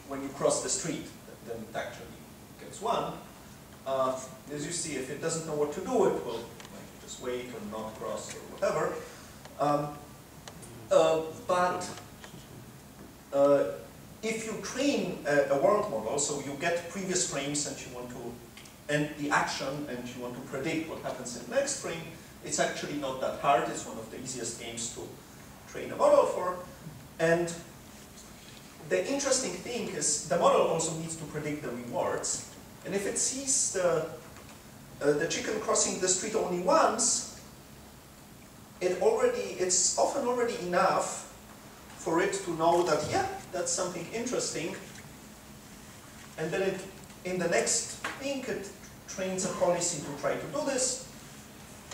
when you cross the street. Then it actually gets one. As you see, if it doesn't know what to do, it will just wait or not cross or whatever. If you train a world model, so you get previous frames and you want to end the action and you want to predict what happens in the next frame, it's actually not that hard. It's one of the easiest games to train a model for. And the interesting thing is the model also needs to predict the rewards. And if it sees the chicken crossing the street only once, it's often already enough for it to know that, yeah, that's something interesting. And then in the next thing, it trains a policy to try to do this.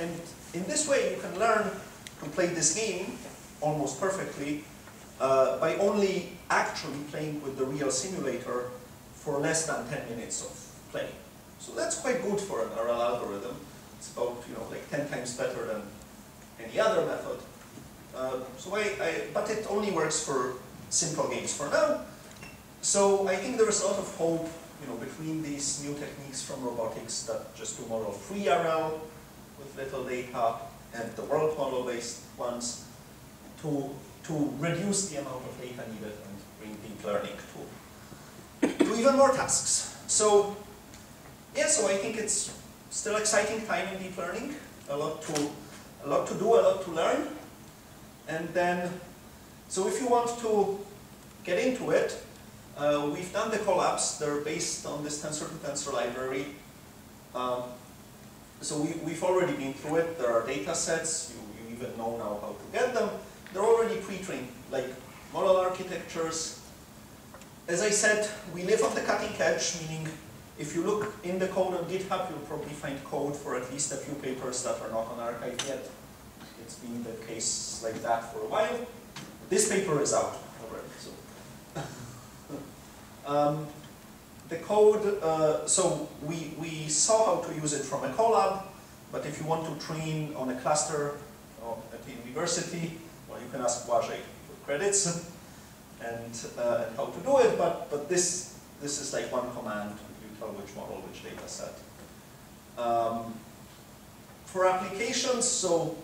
And in this way, you can learn to play this game almost perfectly by only actually playing with the real simulator for less than 10 minutes of play. So that's quite good for an RL algorithm. It's about, like 10 times better than any other method. But it only works for simple games for now. So I think there is a lot of hope, between these new techniques from robotics that just do more of free RL with little data and the world model-based ones to reduce the amount of data needed and bring deep learning to even more tasks. So yeah, so I think it's still exciting time in deep learning. A lot to do, a lot to learn. And then, so if you want to get into it, we've done the Colabs. They're based on this tensor-to-tensor library. So we've already been through it. There are data sets. You even know now how to get them. They're already pre-trained, like model architectures. As I said, we live on the cutting edge, meaning if you look in the code on GitHub, you'll probably find code for at least a few papers that are not on archive yet. It's been the case like that for a while. This paper is out already. So the code, so we saw how to use it from a Colab, but if you want to train on a cluster at the university, well, you can ask Błażej for credits and how to do it, but this is like one command. You tell which model, which data set. For applications, so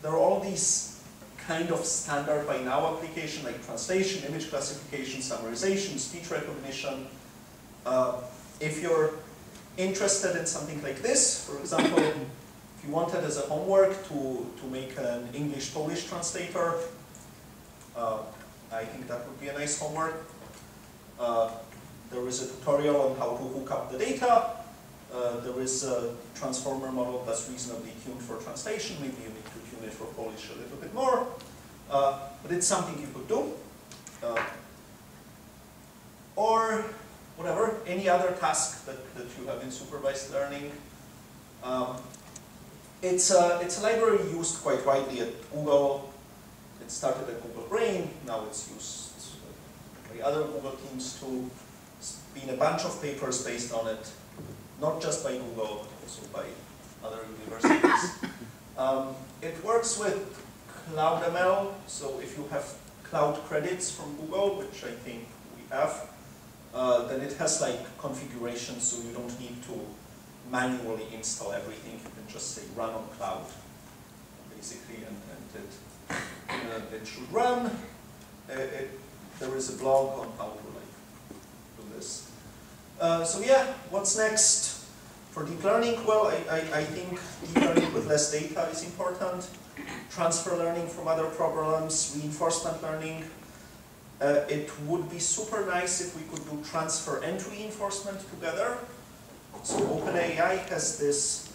there are all these kind of standard by now application like translation, image classification, summarization, speech recognition. If you're interested in something like this, for example, if you wanted as a homework to make an English-Polish translator, I think that would be a nice homework. There is a tutorial on how to hook up the data. There is a transformer model that's reasonably tuned for translation. Maybe you need to tune it for Polish a little bit more. But it's something you could do. Or whatever, any other task that you have in supervised learning. It's a library used quite widely at Google. It started at Google Brain. Now it's used by other Google teams too. There's been a bunch of papers based on it. Not just by Google, but also by other universities. It works with CloudML, so if you have cloud credits from Google, which I think we have, then it has like configurations, so you don't need to manually install everything. You can just say run on cloud, basically, and it should run. There is a blog on how to do this. So yeah, what's next for deep learning? Well, I think deep learning with less data is important. Transfer learning from other programs, reinforcement learning. It would be super nice if we could do transfer and reinforcement together. So OpenAI has this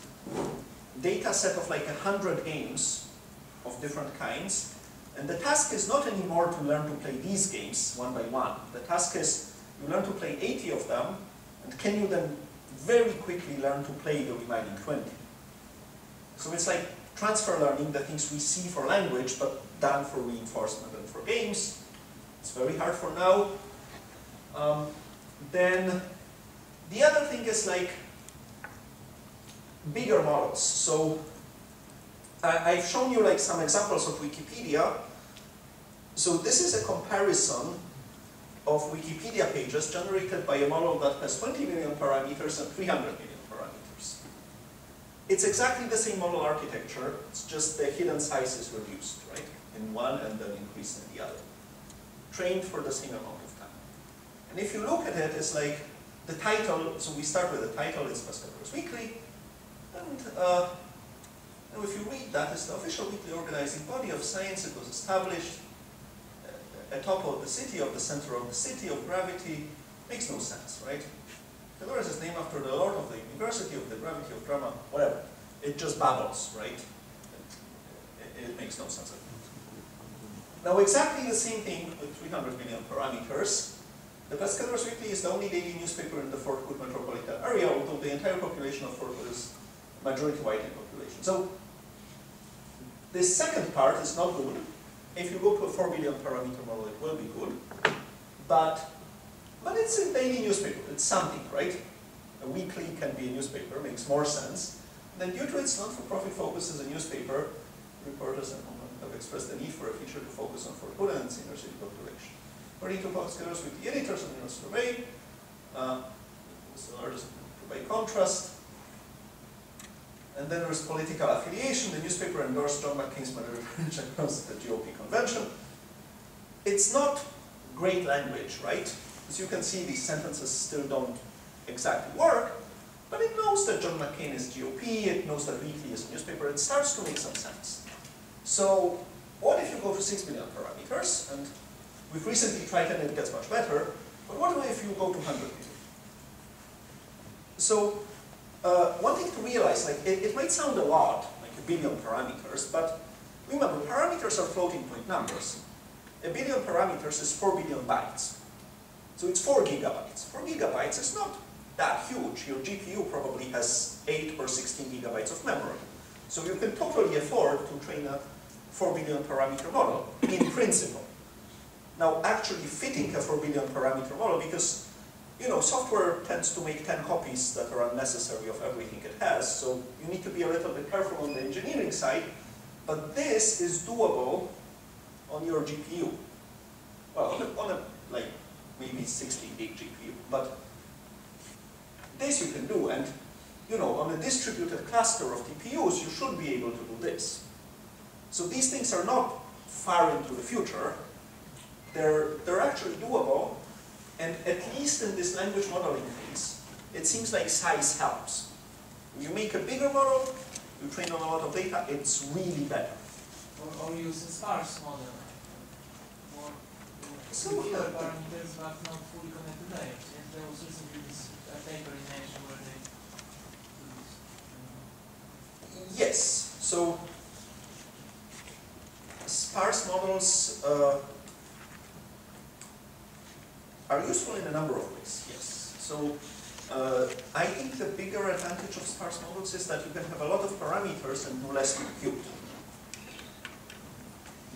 data set of like 100 games of different kinds, and the task is not anymore to learn to play these games one by one. The task is you learn to play 80 of them, and can you then very quickly learn to play the remaining 20? So it's like transfer learning, the things we see for language, but done for reinforcement and for games. It's very hard for now. Then the other thing is like bigger models. So I've shown you like some examples of Wikipedia. So this is a comparison of Wikipedia pages generated by a model that has 20 million parameters and 300 million parameters. It's exactly the same model architecture, it's just the hidden size is reduced, right? In one and then increased in the other. Trained for the same amount of time. And if you look at it, it's like the title, so we start with the title, it's Pescadores Weekly, and if you read that, it's the official weekly organizing body of science. It was established atop of the city, of the center of the city, of gravity. Makes no sense, right? Pescadores is named after the lord of the university, of the gravity of drama, whatever. It just babbles, right? It makes no sense. Now exactly the same thing with 300 million parameters. The Pescadores Weekly is the only daily newspaper in the Fort Hood metropolitan area, although the entire population of Fort Hood is majority white in population. So this second part is not good. If you go to a 4 billion parameter model, it will be good. But it's a daily newspaper, it's something, right? A weekly can be a newspaper, makes more sense. Then due to its not-for-profit focus as a newspaper, reporters and have expressed the need for a feature to focus on Fort Hood and its inner city population. According to Pescadores Weekly editors and the survey, it's the largest by contrast. And then there's political affiliation. The newspaper endorsed John McCain's management across the GOP convention. It's not great language, right? As you can see, these sentences still don't exactly work, but it knows that John McCain is GOP, it knows that Weekly is a newspaper, it starts to make some sense. So, what if you go to 6 million parameters, and we've recently tried and it gets much better, but what if you go to 100 million? So, one thing to realize, like it might sound a lot, like a billion parameters, but remember, parameters are floating point numbers. A billion parameters is 4 billion bytes. So it's 4 gigabytes. 4 gigabytes is not that huge. Your GPU probably has 8 or 16 gigabytes of memory. So you can totally afford to train a 4 billion parameter model, in principle. Now, actually fitting a 4 billion parameter model, because you know, software tends to make 10 copies that are unnecessary of everything it has, so you need to be a little bit careful on the engineering side, but this is doable on your GPU. Well, on a like, maybe 16 gig GPU, but this you can do, and you know, on a distributed cluster of TPUs, you should be able to do this. So these things are not far into the future, they're actually doable. And at least in this language modeling phase, it seems like size helps. You make a bigger model, you train on a lot of data, it's really better. Or use a sparse model. More fewer parameters, but not fully connected layers. And there was recently this paper in Asia where they do this. Yes, so sparse models are useful in a number of ways, yes. So I think the bigger advantage of sparse models is that you can have a lot of parameters and do less compute.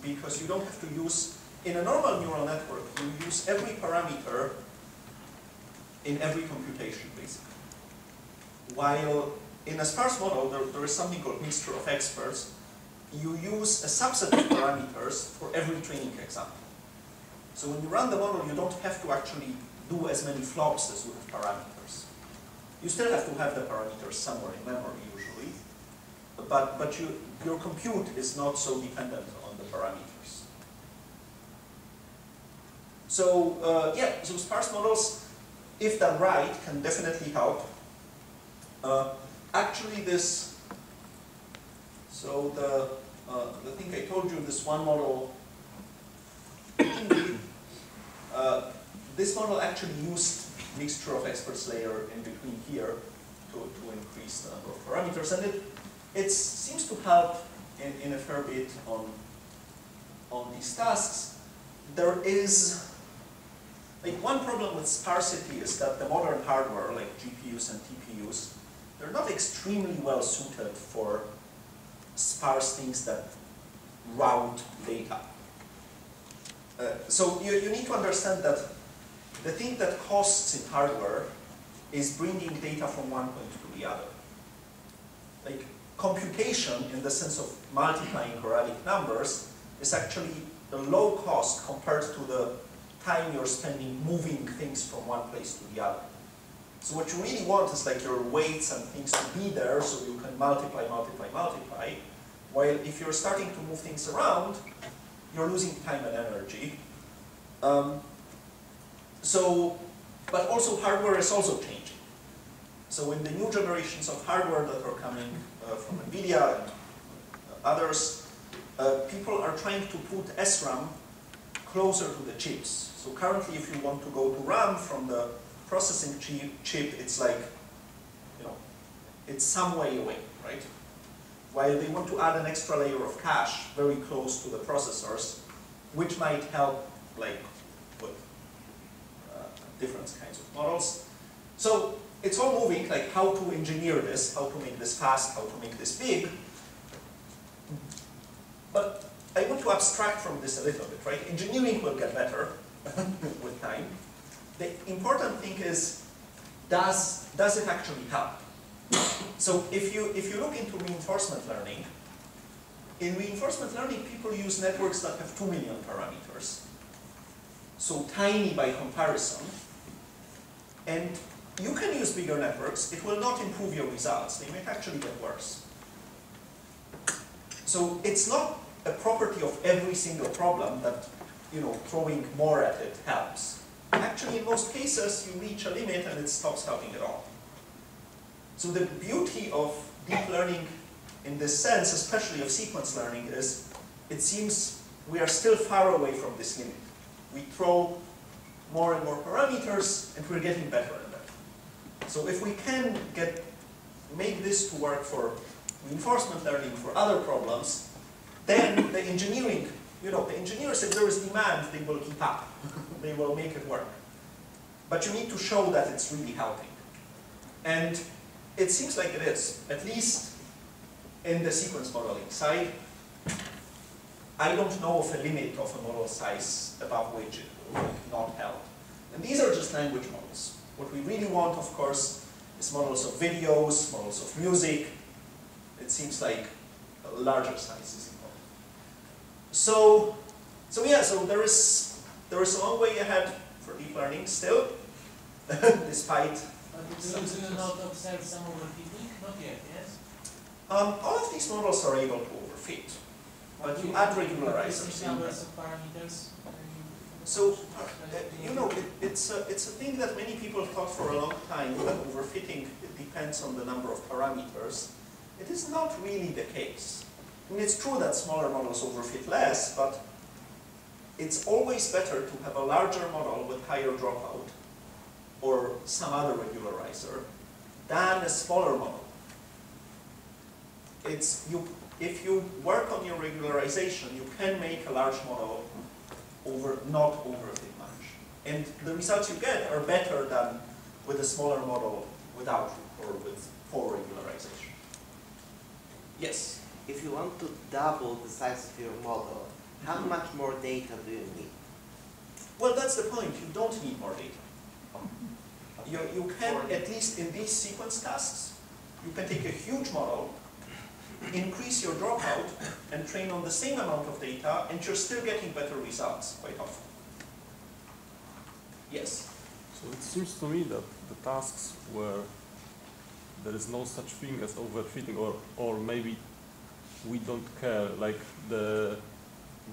Because you don't have to use, in a normal neural network, you use every parameter in every computation, basically. While in a sparse model, there is something called mixture of experts. You use a subset of parameters for every training example. So when you run the model, you don't have to actually do as many flops as you have parameters. You still have to have the parameters somewhere in memory, usually, but your compute is not so dependent on the parameters. So yeah, so sparse models, if done right, can definitely help. Actually, this, so the thing I told you, this one model. This model actually used mixture of experts layer in between here to increase the number of parameters, and it seems to help in a fair bit on these tasks. There is, like, one problem with sparsity is that the modern hardware, like GPUs and TPUs, they're not extremely well suited for sparse things that route data. So you need to understand that the thing that costs in hardware is bringing data from one point to the other. Like, computation, in the sense of multiplying quadratic numbers, is actually a low cost compared to the time you're spending moving things from one place to the other. So what you really want is like your weights and things to be there so you can multiply, multiply, multiply. While if you're starting to move things around, you're losing time and energy. But also hardware is also changing. So in the new generations of hardware that are coming from NVIDIA and others, people are trying to put SRAM closer to the chips. So currently, if you want to go to RAM from the processing chip, it's like, you know, it's some way away, right? While they want to add an extra layer of cache very close to the processors, which might help, like, with different kinds of models. So it's all moving, like how to engineer this, how to make this fast, how to make this big. But I want to abstract from this a little bit, right? Engineering will get better with time. The important thing is, does it actually help? So if you look into reinforcement learning, in reinforcement learning, people use networks that have 2 million parameters. So tiny by comparison. And you can use bigger networks. It will not improve your results. They might actually get worse. So it's not a property of every single problem that, you know, throwing more at it helps. Actually, in most cases, you reach a limit and it stops helping at all. So the beauty of deep learning in this sense, especially of sequence learning, is it seems we are still far away from this limit. We throw more and more parameters and we're getting better and better. So if we can make this to work for reinforcement learning, for other problems, then the engineering, you know, the engineers, if there is demand, they will keep up. They will make it work. But you need to show that it's really helping. And it seems like it is, at least in the sequence modeling side. I don't know of a limit of a model size above which it will not help. And these are just language models. What we really want, of course, is models of videos, models of music. It seems like a larger size is important. So there is a long way ahead for deep learning still, despite. Do you not observe some overfitting? Not yet, yes? All of these models are able to overfit, but you add regularizers. Numbers of parameters. So, you know, it's a thing that many people thought for a long time, that overfitting depends on the number of parameters. It is not really the case. I mean, it's true that smaller models overfit less, but it's always better to have a larger model with higher dropout or some other regularizer than a smaller model. If you work on your regularization, you can make a large model not overfit much. And the results you get are better than with a smaller model without or with poor regularization. Yes? If you want to double the size of your model, how much more data do you need? Well, that's the point. You don't need more data. You can, at least in these sequence tasks, you can take a huge model, increase your dropout, and train on the same amount of data, and you're still getting better results quite often. Yes? So it seems to me that the tasks where there is no such thing as overfitting, or maybe we don't care, like the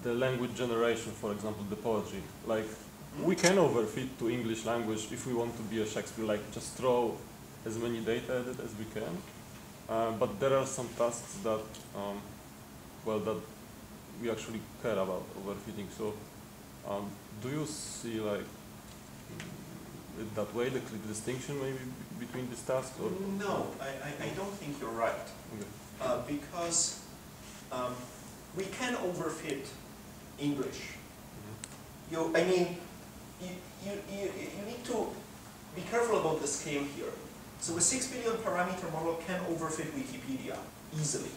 language generation, for example, the poetry. Like, we can overfit to English language if we want to be a Shakespeare, like just throw as many data at it as we can. But there are some tasks that, that we actually care about overfitting. So, do you see like it that way, the distinction maybe between these tasks? Or? No, I don't think you're right. Okay. because we can overfit English. You need to be careful about the scale here. So a 6 billion parameter model can overfit Wikipedia easily.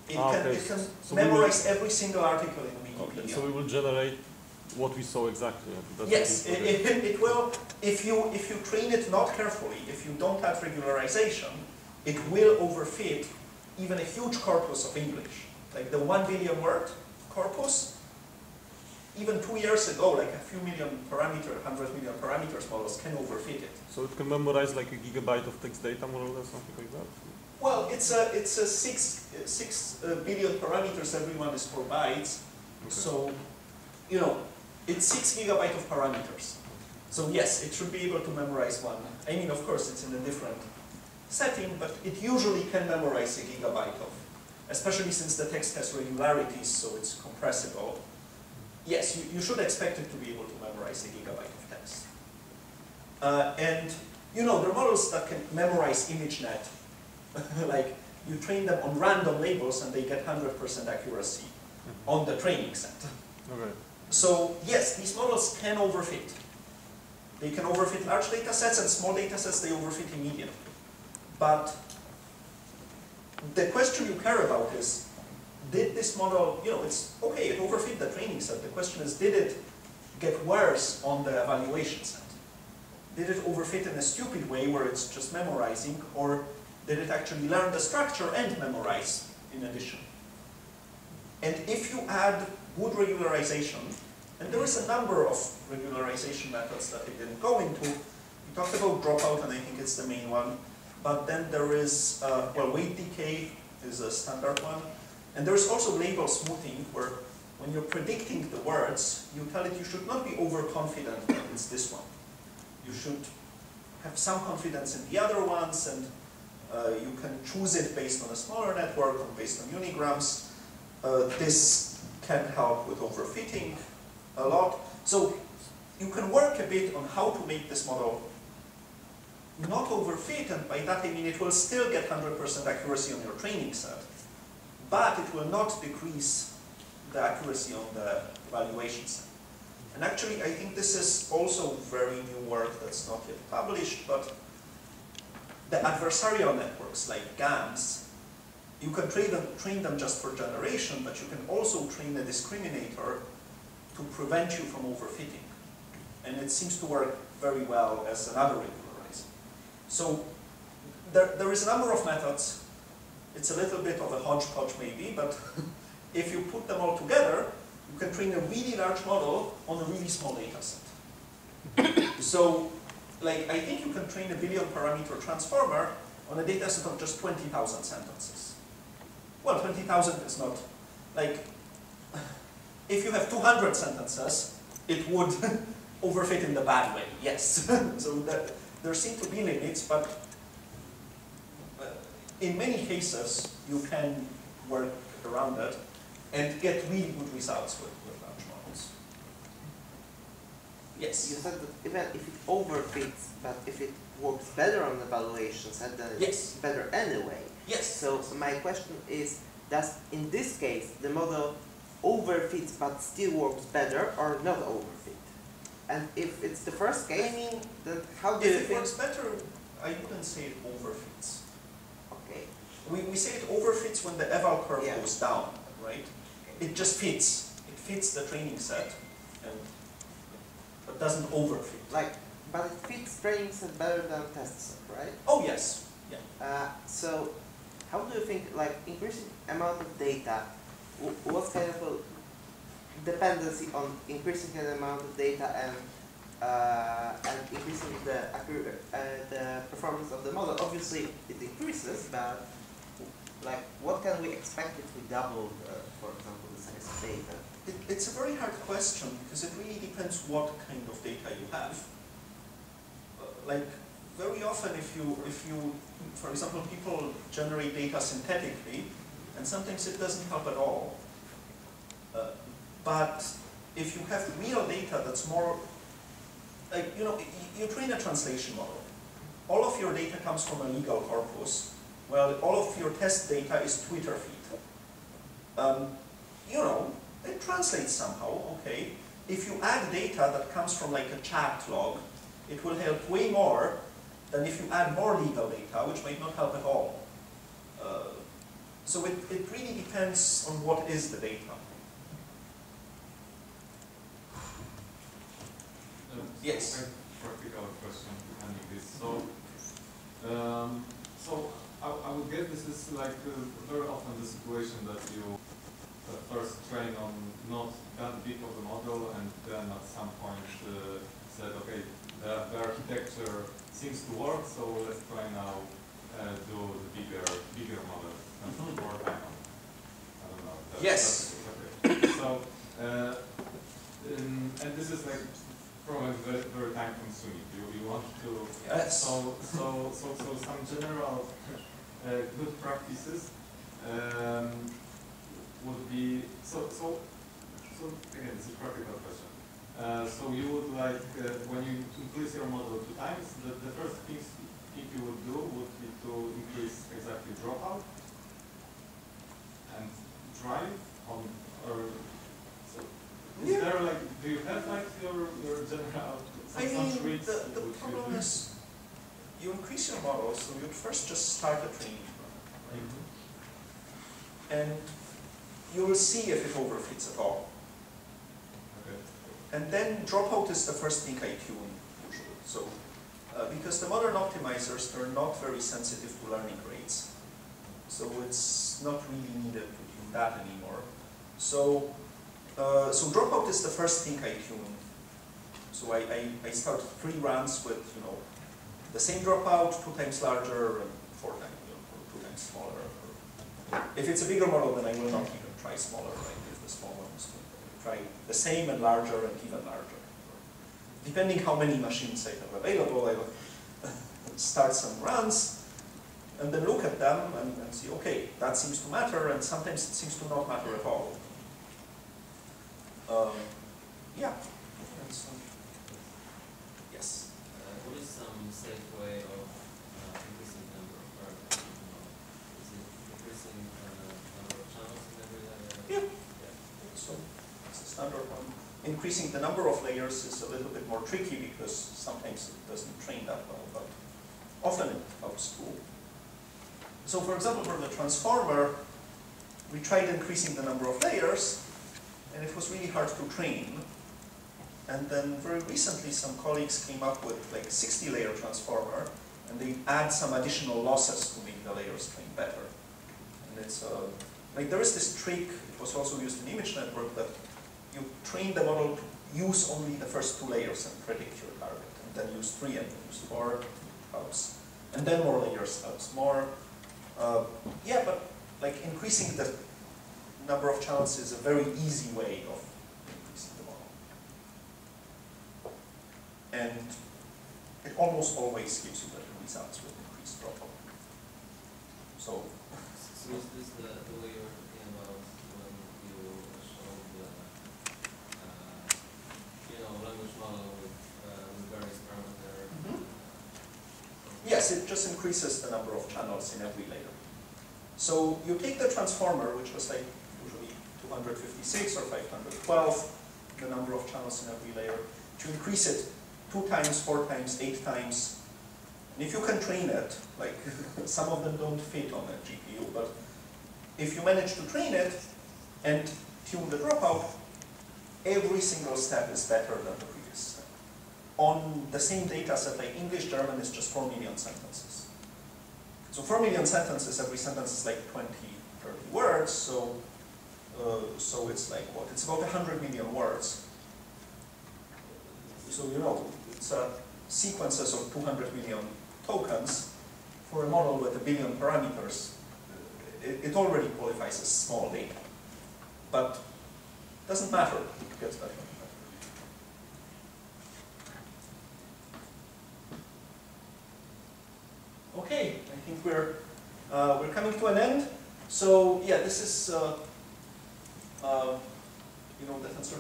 It can so memorize every single article in Wikipedia. Okay, so we will generate what we saw exactly. That's yes, it will. If you train it not carefully, if you don't have regularization, it will overfit even a huge corpus of English. Like the 1 billion word corpus, even 2 years ago, like a few million parameter, 100 million parameters models can overfit it. So it can memorize like a gigabyte of text data, more or less, something like that? Well, it's a 6 billion parameters, everyone is 4 bytes. Okay. So, you know, it's 6 gigabytes of parameters. So yes, it should be able to memorize one. I mean, of course, it's in a different setting, but it usually can memorize a gigabyte of, especially since the text has regularities, so it's compressible. Yes, you should expect it to be able to memorize a gigabyte of text. And, you know, there are models that can memorize ImageNet. Like, you train them on random labels and they get 100% accuracy on the training set. Okay. So, yes, these models can overfit. They can overfit large data sets, and small data sets they overfit immediately. But the question you care about is, did this model, you know, it's okay, it overfit the training set. The question is, did it get worse on the evaluation set? Did it overfit in a stupid way where it's just memorizing, or did it actually learn the structure and memorize in addition? And if you add good regularization, and there is a number of regularization methods that we didn't go into. We talked about dropout, and I think it's the main one. But then there is, well, weight decay is a standard one. And there's also label smoothing, where when you're predicting the words, you tell it you should not be overconfident that it's this one. You should have some confidence in the other ones, and you can choose it based on a smaller network or based on unigrams. This can help with overfitting a lot. So you can work a bit on how to make this model not overfit, and by that I mean it will still get 100% accuracy on your training set, but it will not decrease the accuracy on the evaluation set. And actually, I think this is also very new work that's not yet published, but the adversarial networks like GAMs, you can train them just for generation, but you can also train a discriminator to prevent you from overfitting. And it seems to work very well as another regularizer. So there is a number of methods. It's a little bit of a hodgepodge maybe, but if you put them all together, you can train a really large model on a really small data set. So, like, I think you can train a 1 billion parameter transformer on a data set of just 20,000 sentences. Well, 20,000 is not, like, if you have 200 sentences, it would overfit in the bad way, yes. So there seem to be limits, but in many cases, you can work around it and get really good results with large models. Yes? You said that even if it overfits, but if it works better on evaluations, then it's better anyway. Yes. So my question is, does in this case the model overfits but still works better, or not overfit? And if it's the first case, I mean, then how do you if it think? works better, I wouldn't say it overfits. Okay. We say it overfits when the eval curve Yeah. goes down, right? It just fits. It fits the training set, and but doesn't overfit. But it fits training set better than test set, right? Oh yes, yeah. So how do you think, like, increasing amount of data, what kind of a dependency on increasing the amount of data and increasing the performance of the model? Obviously it increases, but like, what can we expect if we double, for example, the size of data? It's a very hard question, because it really depends what kind of data you have. Like, very often if you, for example, people generate data synthetically, and sometimes it doesn't help at all. But if you have real data that's more, like, you know, you train a translation model. All of your data comes from a legal corpus, Well, all of your test data is Twitter feed. You know, it translates somehow, okay. If you add data that comes from like a chat log, it will help way more than if you add more legal data, which might not help at all. So it really depends on what is the data. Yes? Practical question behind this. So I would guess this is like very often the situation that you first train on not that big of a model and then at some point said, okay, the architecture seems to work, so let's try now do the bigger model and more time on. I don't know. Yes. Okay. So, and this is like probably very, very time consuming. You want to. Yes. So some general good practices would be so again, this is a practical question. So you would like when you increase your model 2 times, the first thing you would do would be to increase exactly dropout and drive on or so. Is there like, do you have like your general I mean, the problem is you increase your model, so you'd first just start a training run, right? And you will see if it overfits at all. Okay. And then dropout is the first thing I tune usually. So because the modern optimizers, they're not very sensitive to learning rates. So it's not really needed to tune that anymore. So so dropout is the first thing I tune. So I start 3 runs with, you know, the same dropout, 2 times larger and 4 times, you know, or 2 times smaller. If it's a bigger model, then I will not even try smaller, right? If the small one is try the same and larger and even larger. Depending how many machines I have available, I will start some runs and then look at them and see, okay, that seems to matter, and sometimes it seems to not matter at all. Yeah. Yes. What is some safe way of increasing the number of parameters? Is it increasing the number of channels in every layer? Yeah. So it's a standard one. Increasing the number of layers is a little bit more tricky because sometimes it doesn't train that well, but often it helps too. So for example, for the transformer, we tried increasing the number of layers, and it was really hard to train. And then very recently, some colleagues came up with like a 60-layer transformer, and they add some additional losses to make the layers train better. And it's like there is this trick. It was also used in image network that you train the model to use only the first 2 layers and predict your target, and then use 3 and then use 4 helps, and then more layers helps more. Yeah, but like increasing the number of channels is a very easy way of increasing the model. And it almost always gives you better results with increased dropout. So is this the way you're talking about when you show the language model with various parameters? Mm-hmm. Yes, it just increases the number of channels in every layer. So you take the transformer, which was like usually 256 or 512, the number of channels in every layer, to increase it 2 times, 4 times, 8 times. And if you can train it, like some of them don't fit on a GPU, but if you manage to train it and tune the dropout, every single step is better than the previous step. On the same data set, like English, German is just 4 million sentences. So 4 million sentences, every sentence is like 20, 30 words, so it's like what? It's about 100 million words. So you know, it's sequences of 200 million tokens for a model with 1 billion parameters. It already qualifies as small data, but it doesn't matter. It gets better and better. Okay, I think we're coming to an end. So yeah, this is the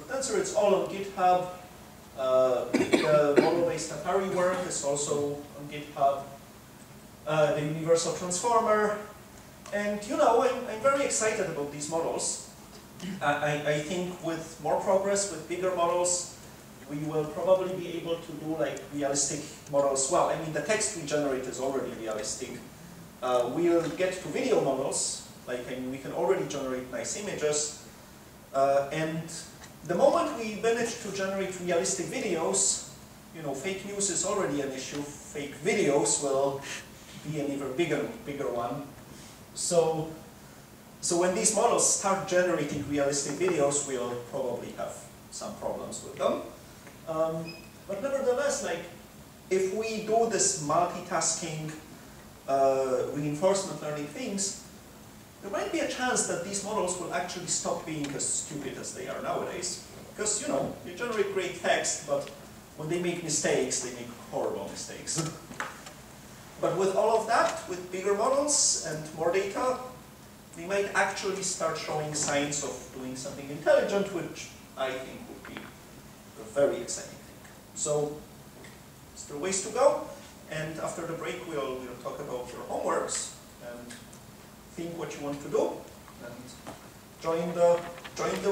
tensor. It's all on GitHub. The model-based Atari work is also on GitHub. the universal transformer. And you know, I'm very excited about these models. I think with more progress, with bigger models, we will probably be able to do like realistic models. Well, I mean, the text we generate is already realistic. We'll get to video models, like I mean, we can already generate nice images. And the moment we manage to generate realistic videos, you know, fake news is already an issue. Fake videos will be an even bigger one. So when these models start generating realistic videos, we'll probably have some problems with them. But nevertheless, like, if we do this multitasking, reinforcement learning things, there might be a chance that these models will actually stop being as stupid as they are nowadays. Because, you know, they generate great text, but when they make mistakes, they make horrible mistakes. But with all of that, with bigger models and more data, we might actually start showing signs of doing something intelligent, which I think would be a very exciting thing. So, still ways to go, and after the break we'll talk about your homeworks and think what you want to do, and join the